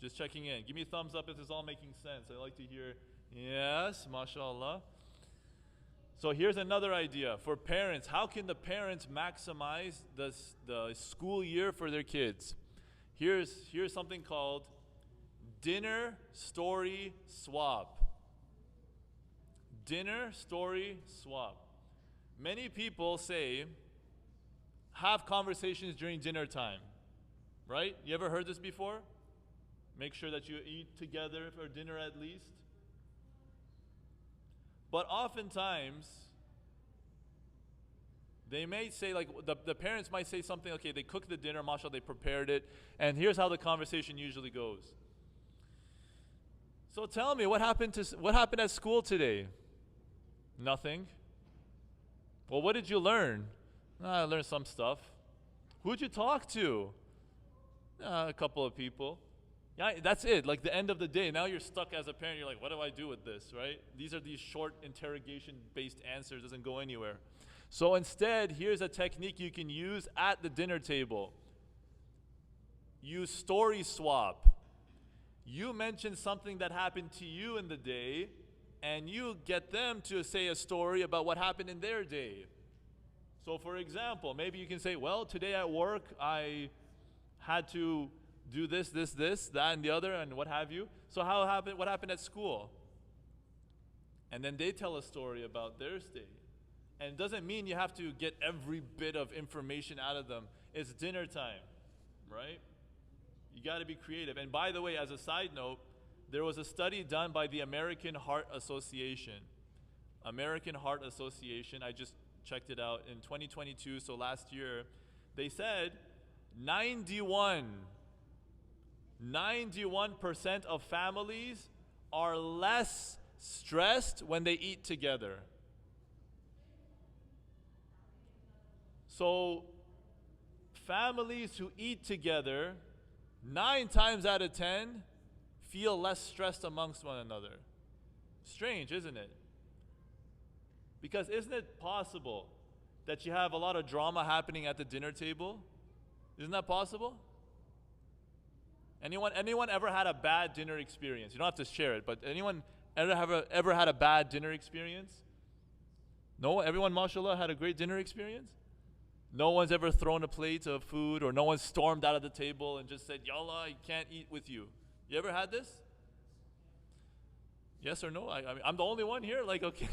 Just checking in. Give me a thumbs up if this is all making sense. I like to hear, yes, mashallah. So here's another idea for parents. How can the parents maximize the school year for their kids? Here's something called dinner story swap. Dinner story swap. Many people say, have conversations during dinner time. Right? You ever heard this before? Make sure that you eat together for dinner at least. But oftentimes, they may say, like, the parents might say something, okay, they cooked the dinner, mashallah, they prepared it, and here's how the conversation usually goes. So tell me, what happened at school today? Nothing. Well, what did you learn? I learned some stuff. Who'd you talk to? A couple of people. Yeah, that's it. Like the end of the day, now you're stuck as a parent. You're like, what do I do with this, right? These short interrogation-based answers. Doesn't go anywhere. So instead, here's a technique you can use at the dinner table. Use story swap. You mention something that happened to you in the day, and you get them to say a story about what happened in their day. So for example, maybe you can say, well, today at work, I had to do this, that, and the other, and what have you. So what happened at school? And then they tell a story about their day. And it doesn't mean you have to get every bit of information out of them. It's dinner time, right? You got to be creative. And by the way, as a side note, there was a study done by the American Heart Association. American Heart Association, I just checked it out in 2022, so last year. They said 91% of families are less stressed when they eat together. So, families who eat together, 9 times out of 10, feel less stressed amongst one another. Strange, isn't it? Because isn't it possible that you have a lot of drama happening at the dinner table? Isn't that possible? Anyone ever had a bad dinner experience? You don't have to share it, but anyone ever had a bad dinner experience? No? Everyone, mashallah, had a great dinner experience? No one's ever thrown a plate of food, or no one stormed out of the table and just said, Yallah, I can't eat with you. You ever had this? Yes or no? I mean, I'm the only one here? Like, okay.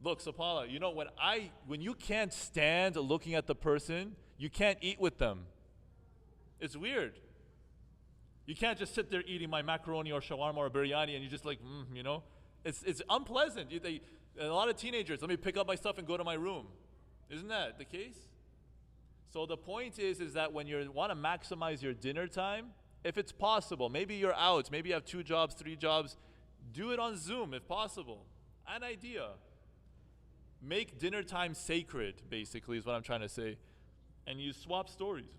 Look, subhanAllah, you know, when you can't stand looking at the person, you can't eat with them. It's weird. You can't just sit there eating my macaroni or shawarma or biryani and you just like, you know. It's unpleasant. A lot of teenagers, let me pick up my stuff and go to my room. Isn't that the case? So the point is that when you want to maximize your dinner time, if it's possible, maybe you're out, maybe you have 2 jobs, 3 jobs, do it on Zoom if possible. An idea. Make dinner time sacred, basically, is what I'm trying to say. And you swap stories.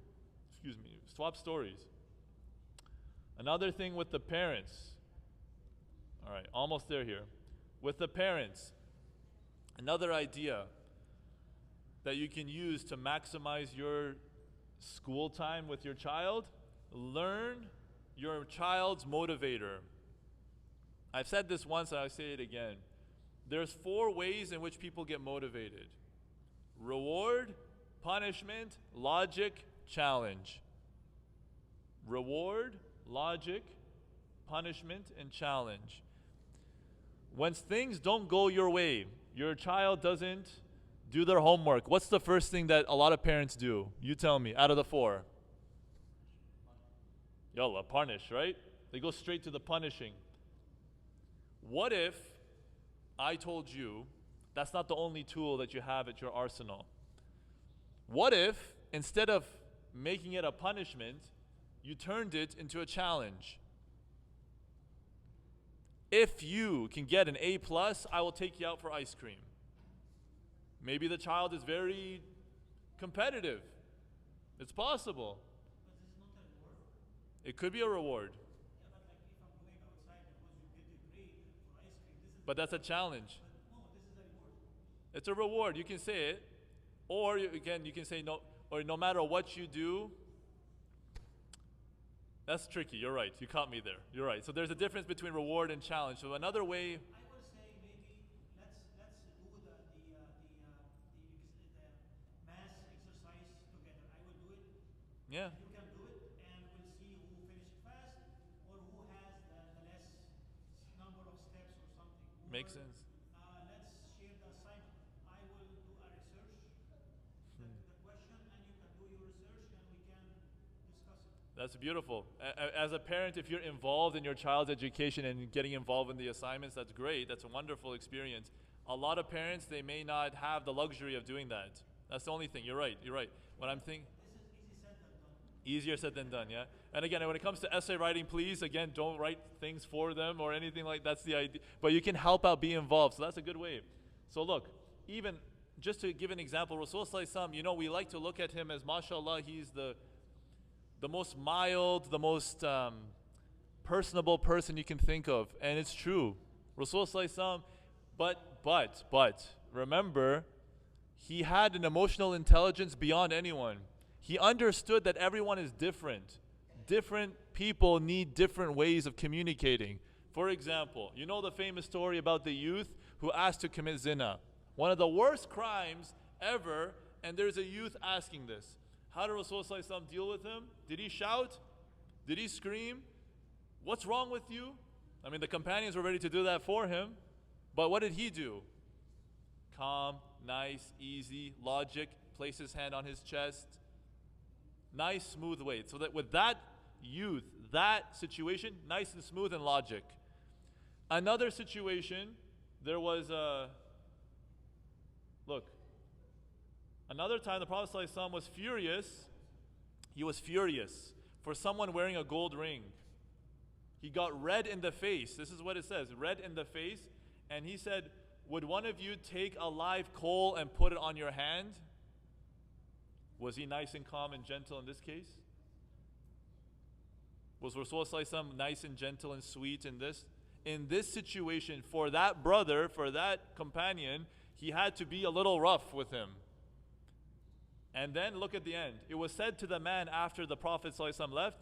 Swap stories. Another thing with the parents. All right, almost there here. With the parents, another idea that you can use to maximize your school time with your child, learn your child's motivator. I've said this once and I'll say it again. There's 4 ways in which people get motivated: reward, punishment, logic, challenge. Reward, logic, punishment, and challenge. When things don't go your way, your child doesn't do their homework, what's the first thing that a lot of parents do? You tell me, out of the 4. Yallah, punish, right? They go straight to the punishing. What if I told you that's not the only tool that you have at your arsenal? What if, instead of making it a punishment, you turned it into a challenge? If you can get an A+, I will take you out for ice cream. Maybe the child is very competitive. It's possible. But this is not a reward. It could be a reward, Yeah, but like if I'm going outside because you get a grade for ice cream, this is. but that's a challenge. But no, this is a reward. It's a reward. You can say it, or you can say no, or no matter what you do. That's tricky. You're right. You caught me there. You're right. So there's a difference between reward and challenge. So another way. I will say maybe let's do the mass exercise together. I will do it. Yeah. You can do it, and we'll see who finished fast or who has the less number of steps or something. Makes Or, sense. let's share the assignment. I will do a research, the question, and you can do your research, and we can discuss it. That's beautiful. As a parent, if you're involved in your child's education and getting involved in the assignments, that's great. That's a wonderful experience. A lot of parents, they may not have the luxury of doing that. That's the only thing. You're right. You're right. When I'm thinking, This is easy said than done. easier said than done, yeah? And again, when it comes to essay writing, please, again, don't write things for them or anything like that's the idea. But you can help out, be involved. So that's a good way. So look, even just to give an example, Rasulullah, you know, we like to look at him as, mashallah, he's the most mild, the most personable person you can think of. And it's true. Rasulullah, but remember, he had an emotional intelligence beyond anyone. He understood that everyone is different. Different people need different ways of communicating. For example, you know the famous story about the youth who asked to commit zina. One of the worst crimes ever, and there's a youth asking this. How did Rasulullah deal with him? Did he shout? Did he scream? What's wrong with you? I mean, the companions were ready to do that for him, but what did he do? Calm, nice, easy, logic, place his hand on his chest. Nice, smooth way. So that with that youth, that situation, nice and smooth and logic. Another situation, there was Another time the Prophet ﷺ was furious. He was furious for someone wearing a gold ring. He got red in the face. This is what it says, red in the face. And he said, would one of you take a live coal and put it on your hand? Was he nice and calm and gentle in this case? Was Rasulullah nice and gentle and sweet in this? In this situation, for that brother, for that companion, he had to be a little rough with him. And then look at the end. It was said to the man after the Prophet ﷺ left,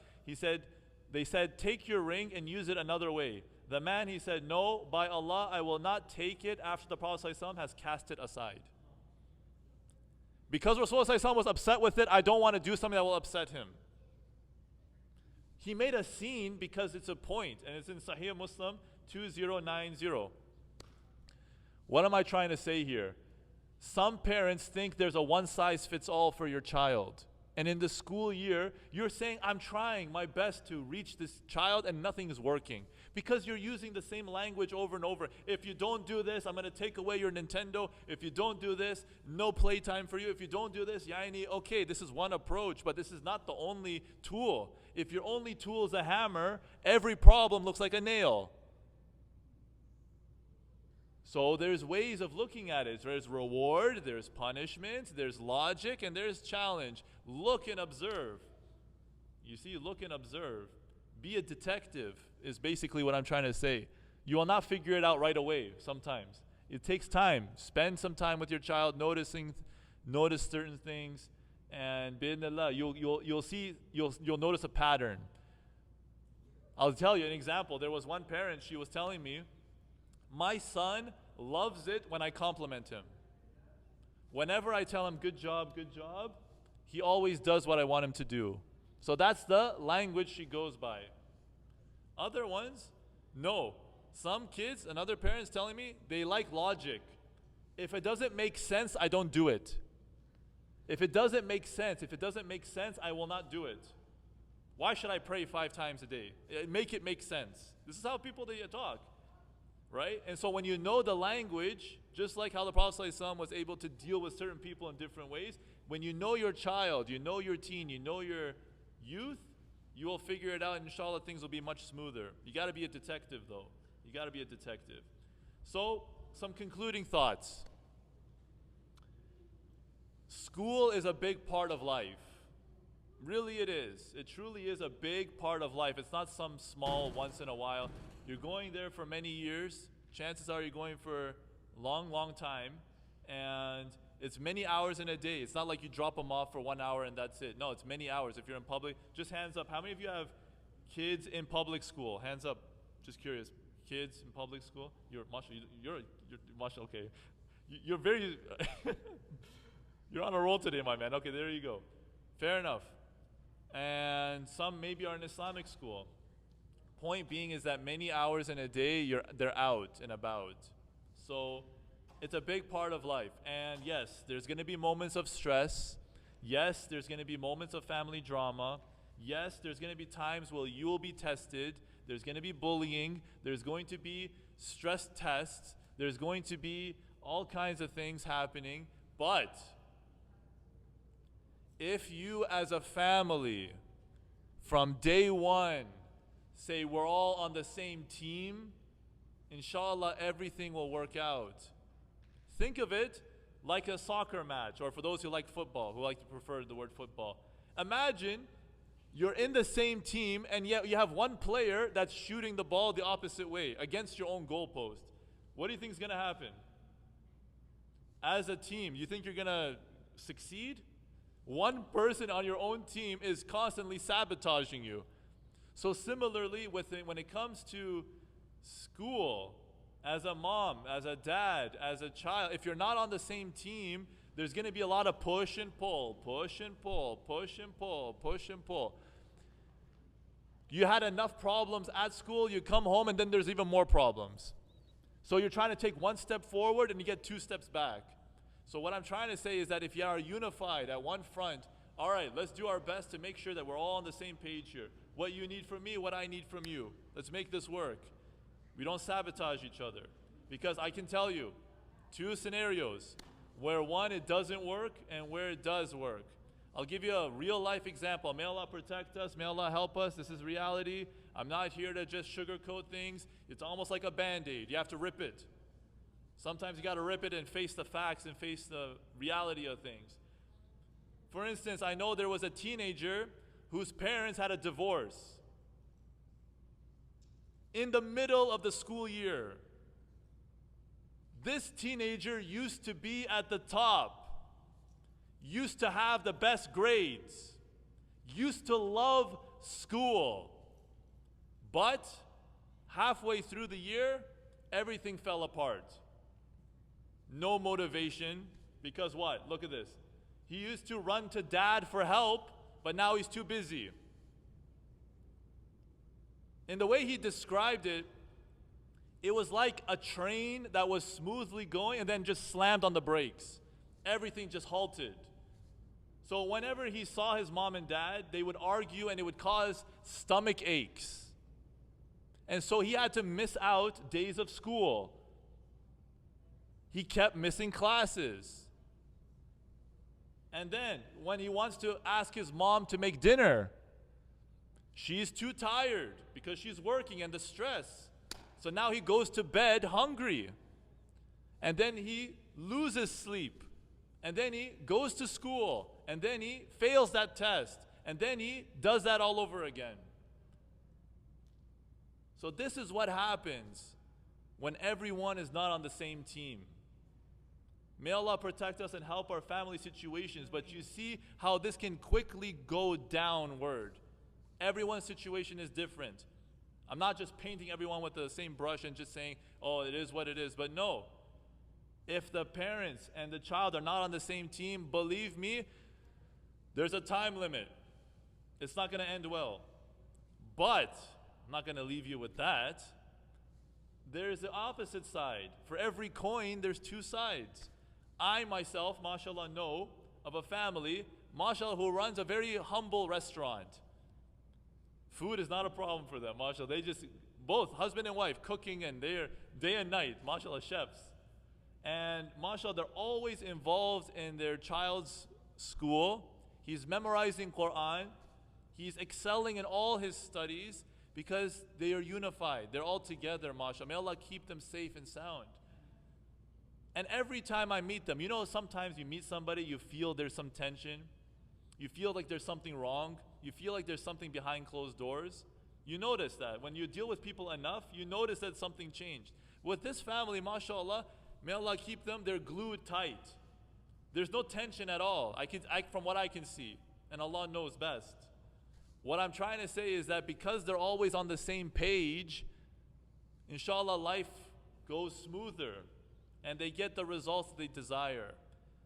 they said, take your ring and use it another way. The man, he said, no, by Allah, I will not take it after the Prophet ﷺ has cast it aside. Because Rasulullah ﷺ was upset with it, I don't want to do something that will upset him. He made a scene because it's a point, and it's in Sahih Muslim 2090. What am I trying to say here? Some parents think there's a one-size-fits-all for your child. And in the school year, you're saying, I'm trying my best to reach this child and nothing is working. Because you're using the same language over and over. If you don't do this, I'm going to take away your Nintendo. If you don't do this, no playtime for you. If you don't do this, yaini, okay, this is one approach, but this is not the only tool. If your only tool is a hammer, every problem looks like a nail. So there's ways of looking at it. There's reward, there's punishment, there's logic, and there's challenge. Look and observe. You see, look and observe. Be a detective is basically what I'm trying to say. You will not figure it out right away sometimes. It takes time. Spend some time with your child, notice certain things, and bi'idhnillah, you'll notice a pattern. I'll tell you an example. There was one parent, she was telling me, my son loves it when I compliment him. Whenever I tell him, good job, he always does what I want him to do. So that's the language she goes by. Other ones, no. Some kids and other parents telling me they like logic. If it doesn't make sense, I don't do it. If it doesn't make sense, I will not do it. Why should I pray 5 times a day? Make it make sense. This is how people they talk. Right? And so when you know the language, just like how the Prophet ﷺ was able to deal with certain people in different ways, when you know your child, you know your teen, you know your youth, you will figure it out, and inshallah things will be much smoother. You got to be a detective though. You got to be a detective. So, some concluding thoughts. School is a big part of life. Really it is. It truly is a big part of life. It's not some small once in a while. You're going there for many years. Chances are you're going for a long time. And it's many hours in a day. It's not like you drop them off for 1 hour and that's it. No, it's many hours. If you're in public, just hands up. How many of you have kids in public school? Hands up. Just curious. Kids in public school? You're Masha, okay. You're very, you're on a roll today, my man. Okay, there you go. Fair enough. And some maybe are in Islamic school. Point being is that many hours in a day, they're out and about. So it's a big part of life. And yes, there's going to be moments of stress. Yes, there's going to be moments of family drama. Yes, there's going to be times where you will be tested. There's going to be bullying. There's going to be stress tests. There's going to be all kinds of things happening. But if you as a family, from day one, say we're all on the same team, inshallah everything will work out. Think of it like a soccer match, or for those who like football, who like to prefer the word football. Imagine you're in the same team and yet you have one player that's shooting the ball the opposite way against your own goalpost. What do you think is going to happen? As a team, you think you're going to succeed? One person on your own team is constantly sabotaging you. So similarly, when it comes to school, as a mom, as a dad, as a child, if you're not on the same team, there's going to be a lot of push and pull, push and pull, push and pull, push and pull. You had enough problems at school, you come home and then there's even more problems. So you're trying to take one step forward and you get 2 steps back. So what I'm trying to say is that if you are unified at one front, all right, let's do our best to make sure that we're all on the same page here. What you need from me, what I need from you. Let's make this work. We don't sabotage each other. Because I can tell you, 2 scenarios. Where one, it doesn't work, and where it does work. I'll give you a real life example. May Allah protect us. May Allah help us. This is reality. I'm not here to just sugarcoat things. It's almost like a band-aid. You have to rip it. Sometimes you got to rip it and face the facts and face the reality of things. For instance, I know there was a teenager whose parents had a divorce in the middle of the school year. This teenager used to be at the top, used to have the best grades, used to love school. But halfway through the year, everything fell apart. No motivation, because what? Look at this. He used to run to dad for help, but now he's too busy. In the way he described it, it was like a train that was smoothly going and then just slammed on the brakes. Everything just halted. So whenever he saw his mom and dad, they would argue and it would cause stomach aches. And so he had to miss out days of school. He kept missing classes. And then when he wants to ask his mom to make dinner, she's too tired because she's working and the stress. So now he goes to bed hungry. And then he loses sleep. And then he goes to school. And then he fails that test. And then he does that all over again. So this is what happens when everyone is not on the same team. May Allah protect us and help our family situations. But you see how this can quickly go downward. Everyone's situation is different. I'm not just painting everyone with the same brush and just saying, oh, it is what it is. But no, if the parents and the child are not on the same team, believe me, there's a time limit. It's not going to end well. But I'm not going to leave you with that. There's the opposite side. For every coin, there's two sides. I myself, mashallah, know of a family, mashallah, who runs a very humble restaurant. Food is not a problem for them, mashallah. They just, both husband and wife, cooking, and they're day and night, mashallah, chefs. And mashallah, they're always involved in their child's school. He's memorizing Quran. He's excelling in all his studies because they are unified. They're all together, mashallah. May Allah keep them safe and sound. And every time I meet them, you know, sometimes you meet somebody, you feel there's some tension. You feel like there's something wrong. You feel like there's something behind closed doors. You notice that. When you deal with people enough, you notice that something changed. With this family, mashallah, may Allah keep them, they're glued tight. There's no tension at all, from what I can see. And Allah knows best. What I'm trying to say is that because they're always on the same page, inshallah, life goes smoother. And they get the results they desire.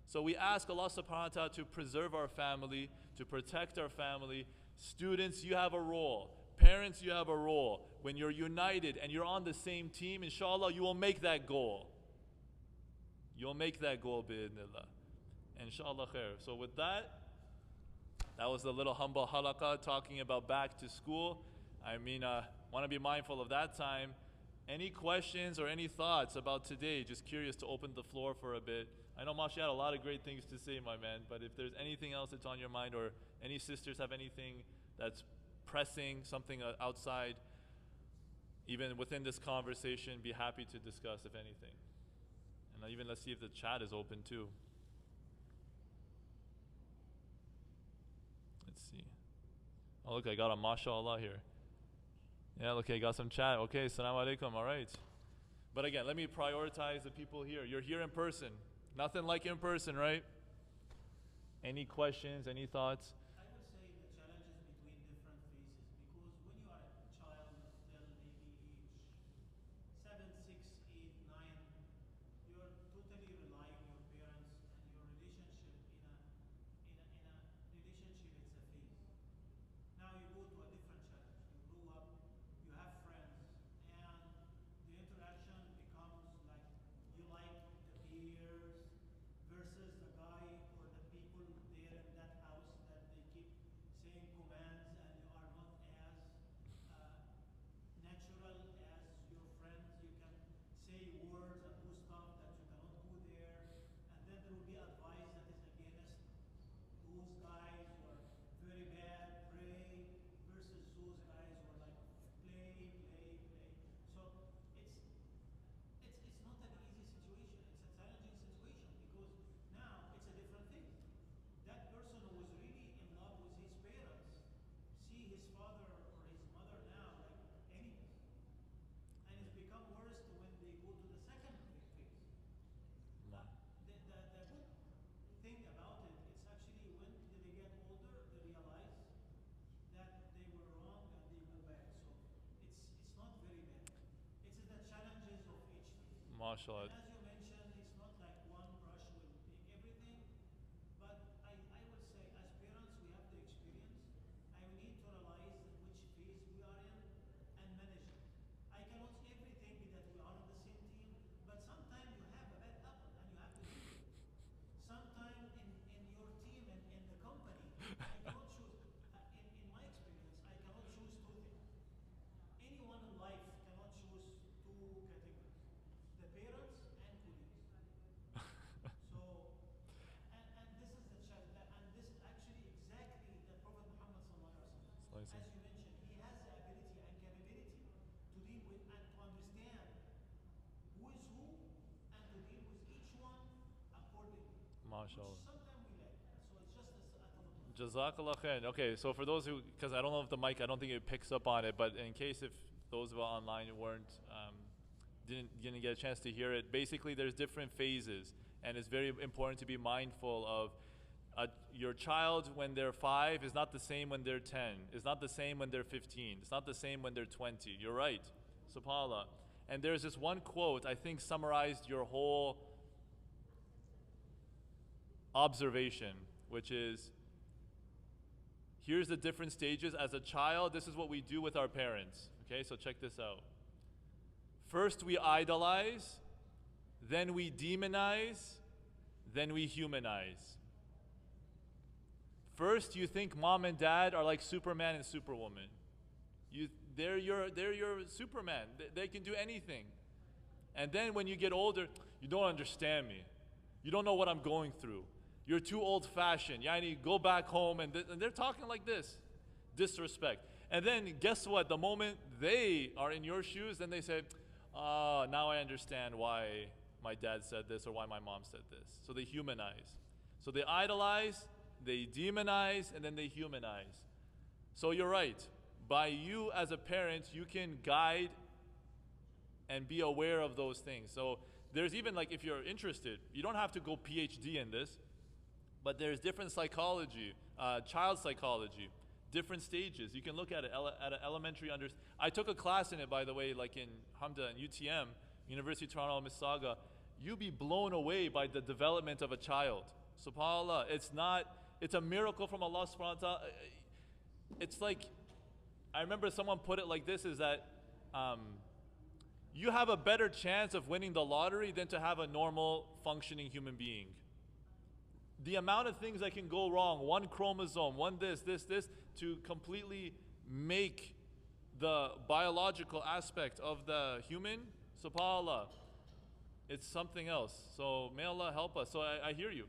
So we ask Allah subhanahu wa ta'ala to preserve our family, to protect our family. Students, you have a role. Parents, you have a role. When you're united and you're on the same team, inshallah, you will make that goal. You'll make that goal, bi'idhnillah. Inshallah khair. So with that was the little humble halaqa talking about back to school. I want to be mindful of that time. Any questions or any thoughts about today? Just curious to open the floor for a bit. I know Mashi had a lot of great things to say, my man, but if there's anything else that's on your mind, or any sisters have anything that's pressing, something outside, even within this conversation, be happy to discuss if anything. And even let's see if the chat is open too. Let's see. Oh look, I got a mashallah here. Yeah, okay, got some chat. Okay, assalamu alaikum, all right. But again, let me prioritize the people here. You're here in person. Nothing like in person, right? Any questions, any thoughts? I would say the challenges between different phases, because when you are a child till maybe age 7, 6, 8, 9, you are totally relying on your parents, and your relationship in a relationship, it's a phase. Now you go to a different challenge. You grow up, you have friends, and the interaction becomes like you like the peers versus the guy or the people there in that house that they MashaAllah. And as you mentioned, it's not like one brush will take everything. But I will say, as parents, we have the experience, and we need to realize which phase we are in and manage it. I cannot everything be that we are on the same team, but sometimes you have a bad apple and you have to deal with it. Sometimes in your team and in the company, I cannot choose. In my experience, I cannot choose two things. Anyone in life cannot choose two categories: the parents and colleagues. So, and this is the challenge, and this is actually exactly the Prophet Muhammad sallallahu alaihi wasallam. Slicing. As you mentioned, he has the ability and capability to deal with and to understand who is who and to deal with each one accordingly, which MashaAllah. sometimes we lack. So it's just a thought of mine. Jazakallah khair. Okay, so for those who, because I don't know if the mic, I don't think it picks up on it, but in case if those of online weren't, didn't get a chance to hear it, basically there's different phases, and it's very important to be mindful of your child when they're 5 is not the same when they're 10, it's not the same when they're 15, it's not the same when they're 20. You're right, subhanAllah. And there's this one quote I think summarized your whole observation, which is, here's the different stages. As a child, this is what we do with our parents. Okay, so check this out. First, we idolize, then we demonize, then we humanize. First, you think mom and dad are like Superman and Superwoman. They're your Superman. They can do anything. And then when you get older, you don't understand me. You don't know what I'm going through. You're too old-fashioned. Yani, go back home, and they're talking like this. Disrespect. And then guess what? The moment they are in your shoes, then they say, oh, now I understand why my dad said this or why my mom said this. So they humanize. So they idolize, they demonize, and then they humanize. So you're right. By you as a parent, you can guide and be aware of those things. So there's even, like, if you're interested, you don't have to go PhD in this, but there's different psychology, child psychology, different stages. You can look at it at an elementary I took a class in it, by the way, like in Hamda and UTM, University of Toronto, Mississauga. You'll be blown away by the development of a child. SubhanAllah, it's a miracle from Allah subhanahu wa ta'ala. It's like, I remember someone put it like this, is that you have a better chance of winning the lottery than to have a normal functioning human being. The amount of things that can go wrong, one chromosome, one this, to completely make the biological aspect of the human, subhanAllah, it's something else. So may Allah help us. So I hear you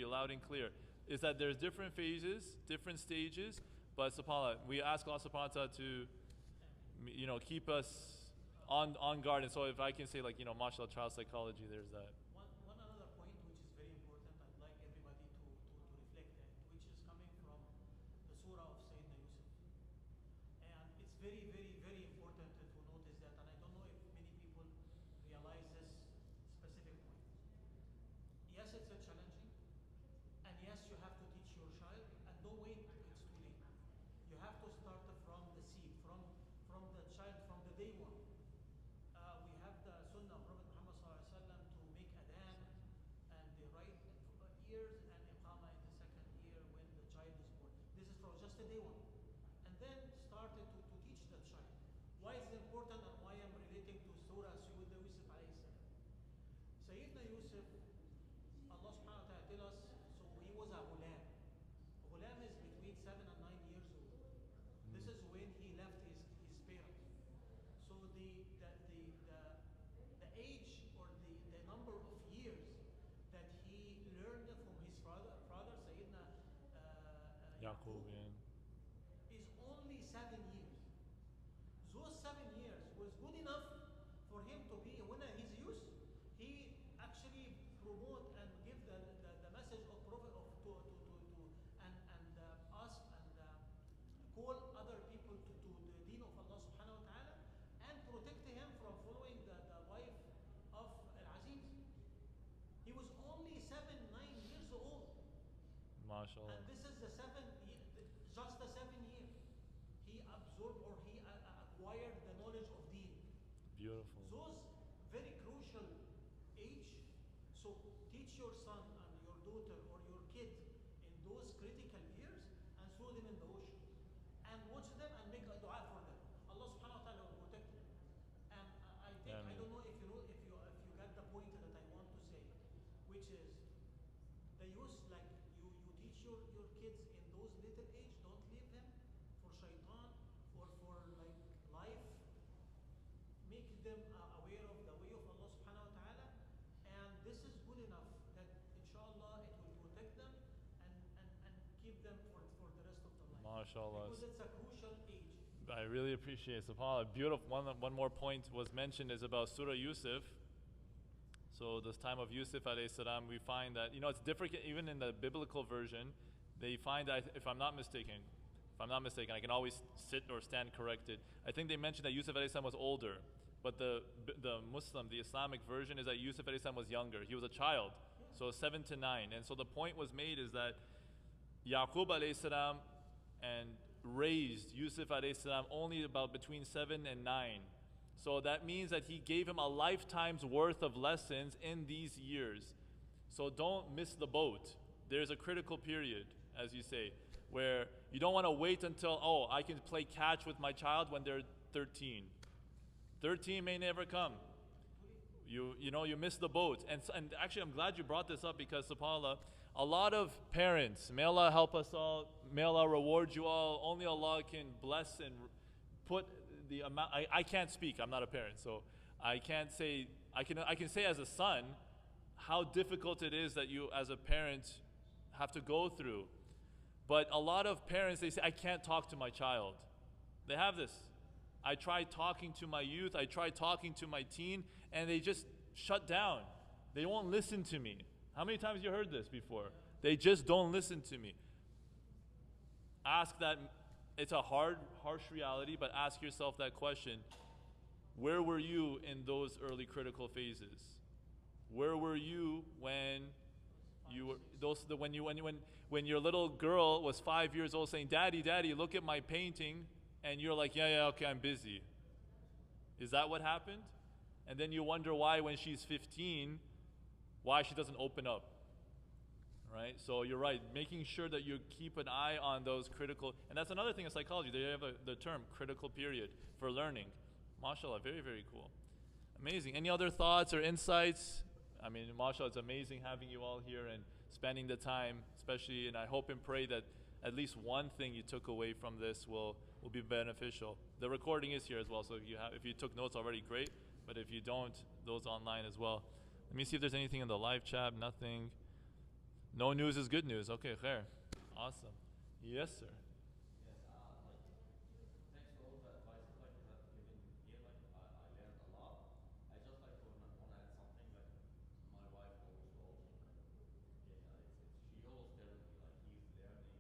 loud and clear. Is that there's different phases, different stages, but subhanAllah, we ask Allah subhanahu wa ta'ala to, keep us on guard. And so if I can say, like, mashallah, child psychology, there's that. One other point which is very important, I'd like everybody to reflect that, which is coming from the surah of Sayyidina Yusuf. And it's very, very, very important to notice that, and I don't know if many people realize this specific point. Yes, it's a challenging, and yes, you have to teach your child, and don't wait, it's too late. You have to start from the seed, from the child, from the day one. We have the sunnah of Prophet Muhammad sallallahu alaihi wasallam to make adhan and the right ears and iqama in the second ear when the child is born. This is from just the day one. And then started to teach that child. Why is it important and why I'm relating to Surah Sayyidina Yusuf alayhi salam? Sayyidina Yusuf, Allah subhanahu wa ta'ala tell us, so he was a ghulam. A ghulam is between 7 and 9 years old. This is when he left his parents. So the age or the number of years that he learned from his father Sayyidina Yaqub, Yaqub, yeah. is only 7 years. Those 7 years was good enough for him to be, when his youth, he actually promote and give the message of Prophet of to us and call other people to the deen of Allah subhanahu wa ta'ala and protect him from following the wife of Al-Aziz. He was only 7, 9 years old. MashaAllah. And this is just the 7 years. He absorbed or he acquired the knowledge of deen. Beautiful. Those very crucial So teach your son and your daughter or your kid in those critical years and throw them in the ocean. And watch them and make a dua for them. Allah subhanahu wa ta'ala will protect them. And I think, I don't know if you know, if you got the point that I want to say, which is the use, like you teach your kids in those little age, don't leave them for shaitan or for like life. Make them aware of the way of Allah subhanahu wa ta'ala, and this is good enough that inshallah it will protect them and keep them for the rest of the life. MashaAllah. Because it's a crucial age. I really appreciate it. SubhanAllah. Beautiful. One more point was mentioned is about Surah Yusuf. So this time of Yusuf alayhi salam, we find that, it's different even in the biblical version. They find that, if I'm not mistaken, I can always sit or stand corrected. I think they mentioned that Yusuf alayhi salam was older, but the Islamic version is that Yusuf alayhi salam was younger. He was a child, so 7 to 9. And so the point was made is that Yaqub alayhi salam and raised Yusuf alayhi salam only about between 7 and 9. So that means that he gave him a lifetime's worth of lessons in these years. So don't miss the boat. There's a critical period, as you say, where you don't want to wait until, I can play catch with my child when they're 13. 13 may never come. You miss the boat. And actually, I'm glad you brought this up because, subhanAllah, a lot of parents, may Allah help us all, may Allah reward you all. Only Allah can bless and put the amount. I can't speak. I'm not a parent, so I can't say. I can say as a son how difficult it is that you, as a parent, have to go through. But a lot of parents, they say, I can't talk to my child. They have this. I tried talking to my youth. I tried talking to my teen, and they just shut down. They won't listen to me. How many times you heard this before? They just don't listen to me. Ask that. It's a harsh reality, but ask yourself that question. Where were you in those early critical phases? Where were you when you were when your little girl was 5 years old saying, "Daddy, Daddy, look at my painting," and you're like, "Yeah, okay, I'm busy." Is that what happened? And then you wonder why when she's 15, why she doesn't open up. Right? So you're right, making sure that you keep an eye on those critical, and that's another thing in psychology. They have the term critical period for learning. MashaAllah, very, very cool. Amazing. Any other thoughts or insights? I mean, MashaAllah, it's amazing having you all here and spending the time, especially, and I hope and pray that at least one thing you took away from this will be beneficial. The recording is here as well, so if you took notes already, great, but if you don't, those online as well. Let me see if there's anything in the live chat. Nothing. No news is good news. Okay, khair. Awesome. Yes, sir. Yes, thanks for all the advice you have given here. I learned a lot. I just want to add something. My wife always told me, she always tells me he's learning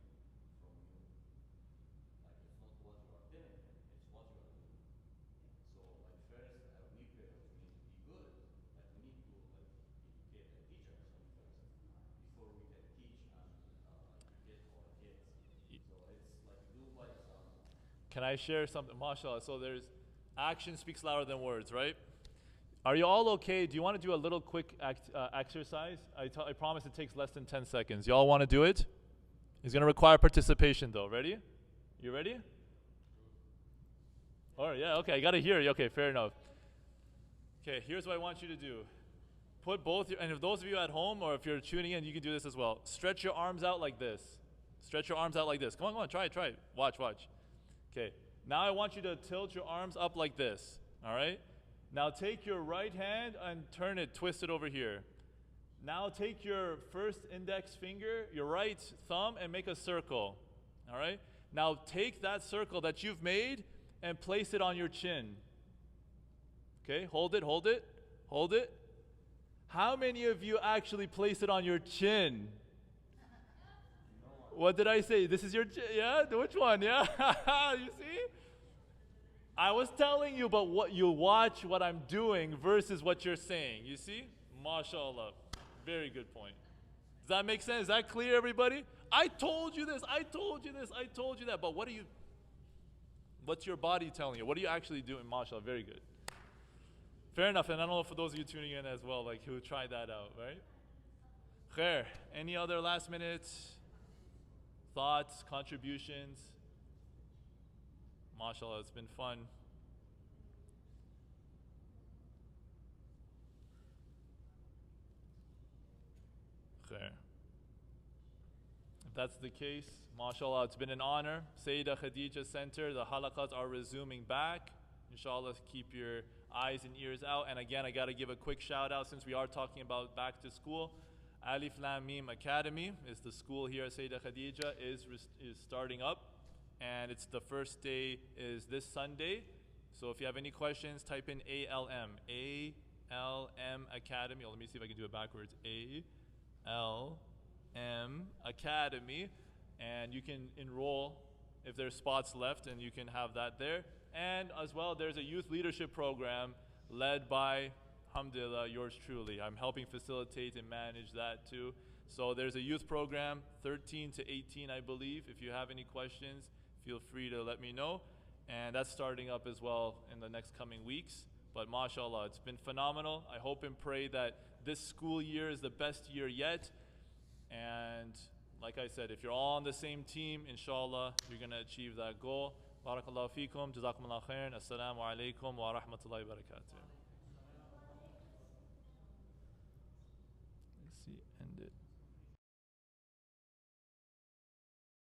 from you. It's not what you are telling him, it's what you are doing. So first we parents need to be good. We need to educate and teach our son first before we can teach and get our kids. So it's do by example. Can I share something? MashaAllah. So there's action speaks louder than words, right? Are you all okay? Do you want to do a little quick exercise? I promise it takes less than 10 seconds. Y'all want to do it? It's going to require participation though. Ready? You ready? All right, yeah, okay, I got to hear you. Okay, fair enough. Okay, here's what I want you to do. Put both and if those of you at home or if you're tuning in, you can do this as well. Stretch your arms out like this. Stretch your arms out like this. Come on, try it. Watch. Okay, now I want you to tilt your arms up like this, all right? Now take your right hand and turn it, twist it over here. Now take your first index finger, your right thumb, and make a circle, all right? Now take that circle that you've made and place it on your chin. Okay, hold it. How many of you actually place it on your chin? What did I say? This is your chin? Yeah? Which one? Yeah? You see? I was telling you, but what you watch what I'm doing versus what you're saying. You see? MashaAllah. Very good point. Does that make sense? Is that clear, everybody? I told you this. I told you that. But what's your body telling you? What are you actually doing? MashaAllah. Very good. Fair enough. And I don't know for those of you tuning in as well, who tried that out, right? Khair, any other last minute thoughts, contributions? MashaAllah, it's been fun. Khair. If that's the case, MashaAllah, it's been an honor. Sayyidah Khadija Center, the halaqas are resuming back. Inshallah, keep your eyes and ears out. And again, I got to give a quick shout out since we are talking about back to school. Alif Lam Mim Academy is the school here at Sayyidah Khadija is starting up, and it's the first day is this Sunday. So if you have any questions, type in ALM Academy. Oh, let me see if I can do it backwards. ALM Academy, and you can enroll if there's spots left, and you can have that there. And as well, there's a youth leadership program led by, alhamdulillah, yours truly. I'm helping facilitate and manage that too. So there's a youth program, 13 to 18, I believe. If you have any questions, feel free to let me know. And that's starting up as well in the next coming weeks. But mashallah, it's been phenomenal. I hope and pray that this school year is the best year yet. And like I said, if you're all on the same team, inshallah, you're going to achieve that goal. Barakallahu feekum, jazakumullah khairan, assalamu alaikum wa rahmatullahi wa barakatuh. Let's see, end it.